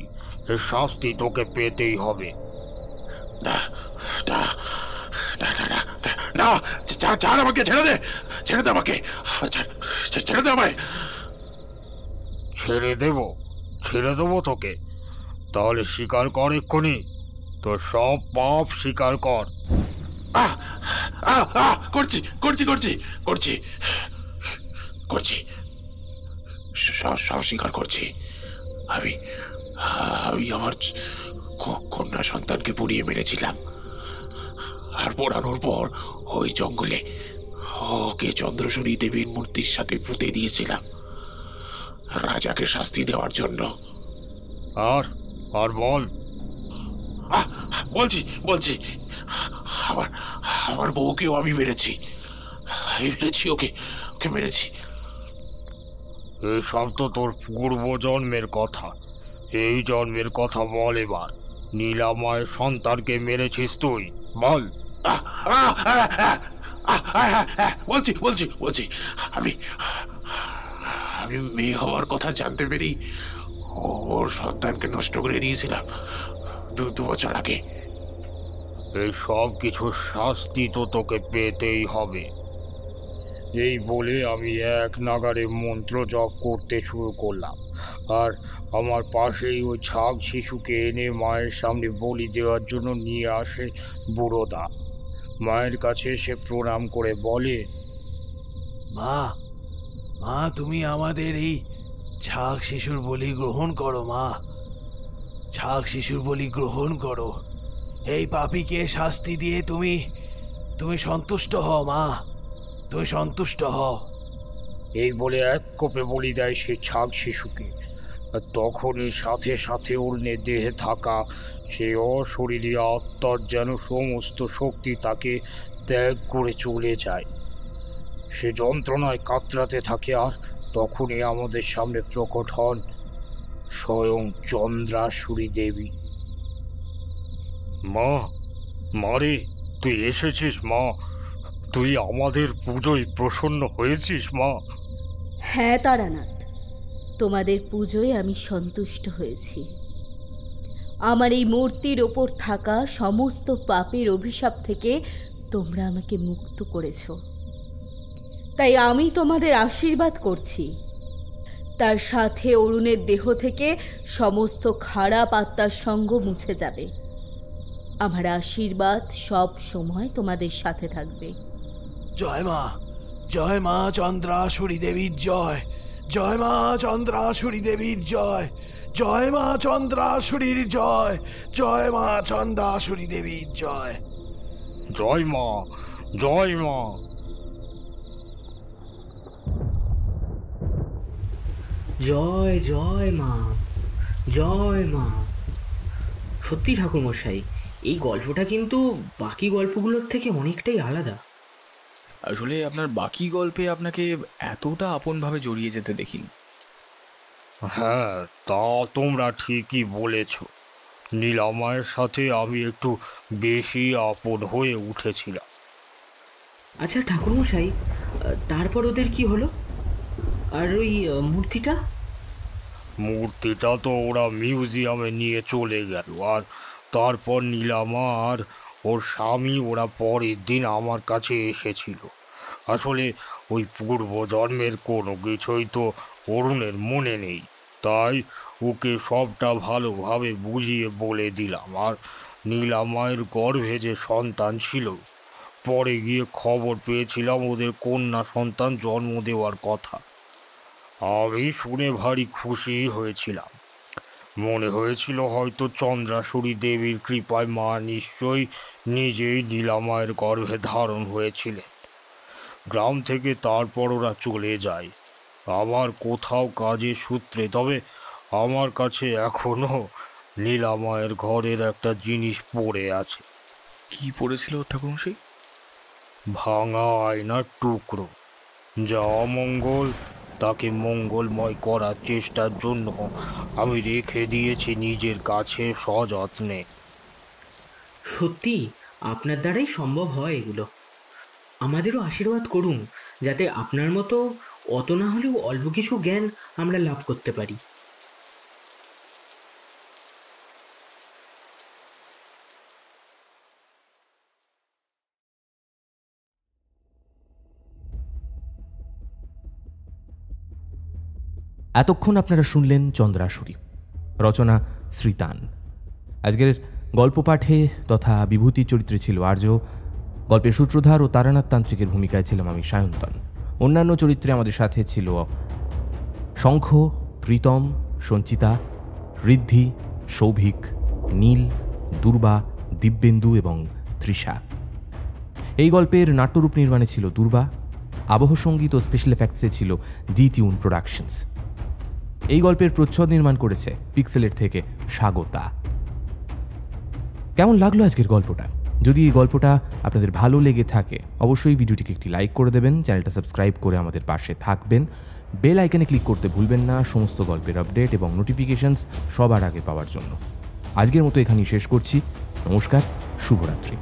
এর শাস্তি তোকে পেতেই হবে। না না না না না না, ছাড় আমাকে, ছেড়ে দে, ছেড়ে দে আমাকে, ছেড়ে দে আমায়। ছেড়ে দেবো তোকে? তাহলে স্বীকার কর এক্ষুনি, তোর সব পাপ স্বীকার কর। করছি করছি করছি করছি করছি, সব স্বীকার করছি। আমি আমার কন্যা সন্তানকে পুড়িয়ে মেরেছিলাম, আর পোড়ানোর পর ওই জঙ্গলে ওকে চন্দ্রশ্বরী দেবীর মূর্তির সাথে পুঁতে দিয়েছিলাম রাজাকে শাস্তি দেওয়ার জন্য। আর বল। বলছি আমার বউকেও আমি মেরেছি, ওকে মেরেছি। এসব তো তোর পূর্বজন্মের কথা, এই জন্মের কথা বল এবার। নীলাময়ের সন্তানকে মেরেছিস তুই, বল। বলছি আমি মেয়ে হওয়ার কথা জানতে পেরেই ওর সন্তানকে নষ্ট করে দিয়েছিলাম 2 বছর আগে। এই সব কিছু শাস্তি তো তোকে পেতেই হবে। এই বলে আমি এক নাগারে মন্ত্র জপ করতে শুরু করলাম, আর আমার পাশেই ওই ছাগ শিশুকে এনে মায়ের সামনে বলি দেওয়ার জন্য নিয়ে আসে বুড়োদা। মায়ের কাছে সে প্রণাম করে বলে, মা, তুমি আমাদের এই ছাগ শিশুর বলি গ্রহণ করো মা, ছাগ শিশুর বলি গ্রহণ করো। এই পাপীকে শাস্তি দিয়ে তুমি সন্তুষ্ট হও মা, তুমি সন্তুষ্ট হও। এই বলে এক কোপে বলি দেয় সে ছাগ শিশুকে। আর তখনই সাথে সাথে অরুণে দেহে থাকা সে অশরীরী আত্মার যেন সমস্ত শক্তি তাকে ত্যাগ করে চলে যায়। সে যন্ত্রণায় কাতরাতে থাকে, আর তখনই আমাদের সামনে প্রকট হন স্বয়ং চন্দ্রাসুরী দেবী। মা রে, তুই এসেছিস মা? তুই আমাদের পুজোয় প্রসন্ন হয়েছিস মা? হ্যাঁ তারানাথ, তোমাদের পুজোয় আমি সন্তুষ্ট হয়েছি। আমার এই মূর্তির ওপর থাকা সমস্ত পাপের অভিশাপ থেকে তোমরা আমাকে মুক্ত করেছ, তাই আমি তোমাদের আশীর্বাদ করছি। তার সাথে অরুণের দেহ থেকে সমস্ত খারাপ আত্মার সঙ্গ মুছে যাবে। আমার আশীর্বাদ সব সময় তোমাদের সাথে থাকবে। জয় মা চন্দ্রাসুরী দেবীর জয়, জয় মা চন্দ্রাসুরী দেবীর জয়, জয় মা চন্দ্রাসুরীর জয়, জয় মা চন্দ্রাসুরী দেবীর জয়। জয় মা, জয় মা। জয় জয় মা, জয় মা। সত্যি ঠাকুরমশাই, এই গল্পটা কিন্তু বাকি গল্পগুলোর থেকে অনেকটাই আলাদা। আসলে আপনার বাকি গল্পে আপনাকে এতটা আপনভাবে জড়িয়ে যেতে দেখিনি। হ্যাঁ, তা তোমরা ঠিকই বলেছ। নীলামায়ের সাথে আমি একটু বেশি আপন হয়ে উঠেছিলাম। আচ্ছা ঠাকুরমশাই, তারপর ওদের কি হলো? আর ওই মূর্তিটা তো ওরা মিউজিয়ামে নিয়ে চলে গেল, আর তারপর নীলামা আর ওর স্বামী ওরা পরের দিন আমার কাছে এসেছিল। আসলে ওই পূর্বজন্মের কোনো কিছুই তো অরুণের মনে নেই, তাই ওকে সবটা ভালোভাবে বুঝিয়ে বলে দিলাম। আর নীলামায়ের গর্ভে যে সন্তান ছিল, পরে গিয়ে খবর পেয়েছিলাম ওদের কন্যা সন্তান জন্ম দেওয়ার কথা। আমি শুনে ভারী খুশি হয়েছিলাম। মনে হয়েছিল হয়তো চন্দ্রাসুরী দেবীর কৃপায় মা নিশ্চয়ই নিজেই নীলামায়ের গর্ভে ধারণ হয়েছিলেন। গ্রাম থেকে তারপর ওরা চলে যায় আবার কোথাও কাজের সূত্রে। তবে আমার কাছে এখনো নীলামায়ের ঘরের একটা জিনিস পড়ে আছে। কি পড়েছিল ঠাকুরমশাই? ভাঙা আয়নার টুকরো, যা অমঙ্গল তাকে মঙ্গলময় করার চেষ্টার জন্য আমি রেখে দিয়েছি নিজের কাছে সযত্নে। সত্যি আপনার দ্বারাই সম্ভব হয় এগুলো। আমাদেরও আশীর্বাদ করুন যাতে আপনার মতো অত না হলেও অল্প কিছু জ্ঞান আমরা লাভ করতে পারি। এতক্ষণ আপনারা শুনলেন চন্দ্রাসুরী, রচনা শ্রীতান। আজকের গল্প পাঠে তথা বিভূতি চরিত্রে ছিল আর্য, গল্পের সূত্রধার ও তারানাথ তান্ত্রিকের ভূমিকায় ছিলাম আমি সায়ন্তন। অন্যান্য চরিত্রে আমাদের সাথে ছিল শঙ্খ, প্রীতম, সঞ্চিতা, ঋদ্ধি, সৌভিক, নীল, দুর্বা, দিব্যেন্দু এবং তৃষা। এই গল্পের নাট্যরূপ নির্মাণে ছিল দুর্বা, আবহ সঙ্গীত ও স্পেশাল এফেক্টসে ছিল ডি টিউন প্রোডাকশনস। এই গল্পের প্রচ্ছদ নির্মাণ করেছে পিক্সেলের থেকে স্বাগতা। কেমন লাগলো আজকের গল্পটা? যদি এই গল্পটা আপনাদের ভালো লেগে থাকে অবশ্যই ভিডিওটিকে একটি লাইক করে দেবেন, চ্যানেলটা সাবস্ক্রাইব করে আমাদের পাশে থাকবেন, বেল আইকনে ক্লিক করতে ভুলবেন না সমস্ত গল্পের আপডেট এবং নোটিফিকেশনস সবার আগে পাওয়ার জন্য। আজকের মতো এখানেই শেষ করছি। নমস্কার, শুভরাত্রি।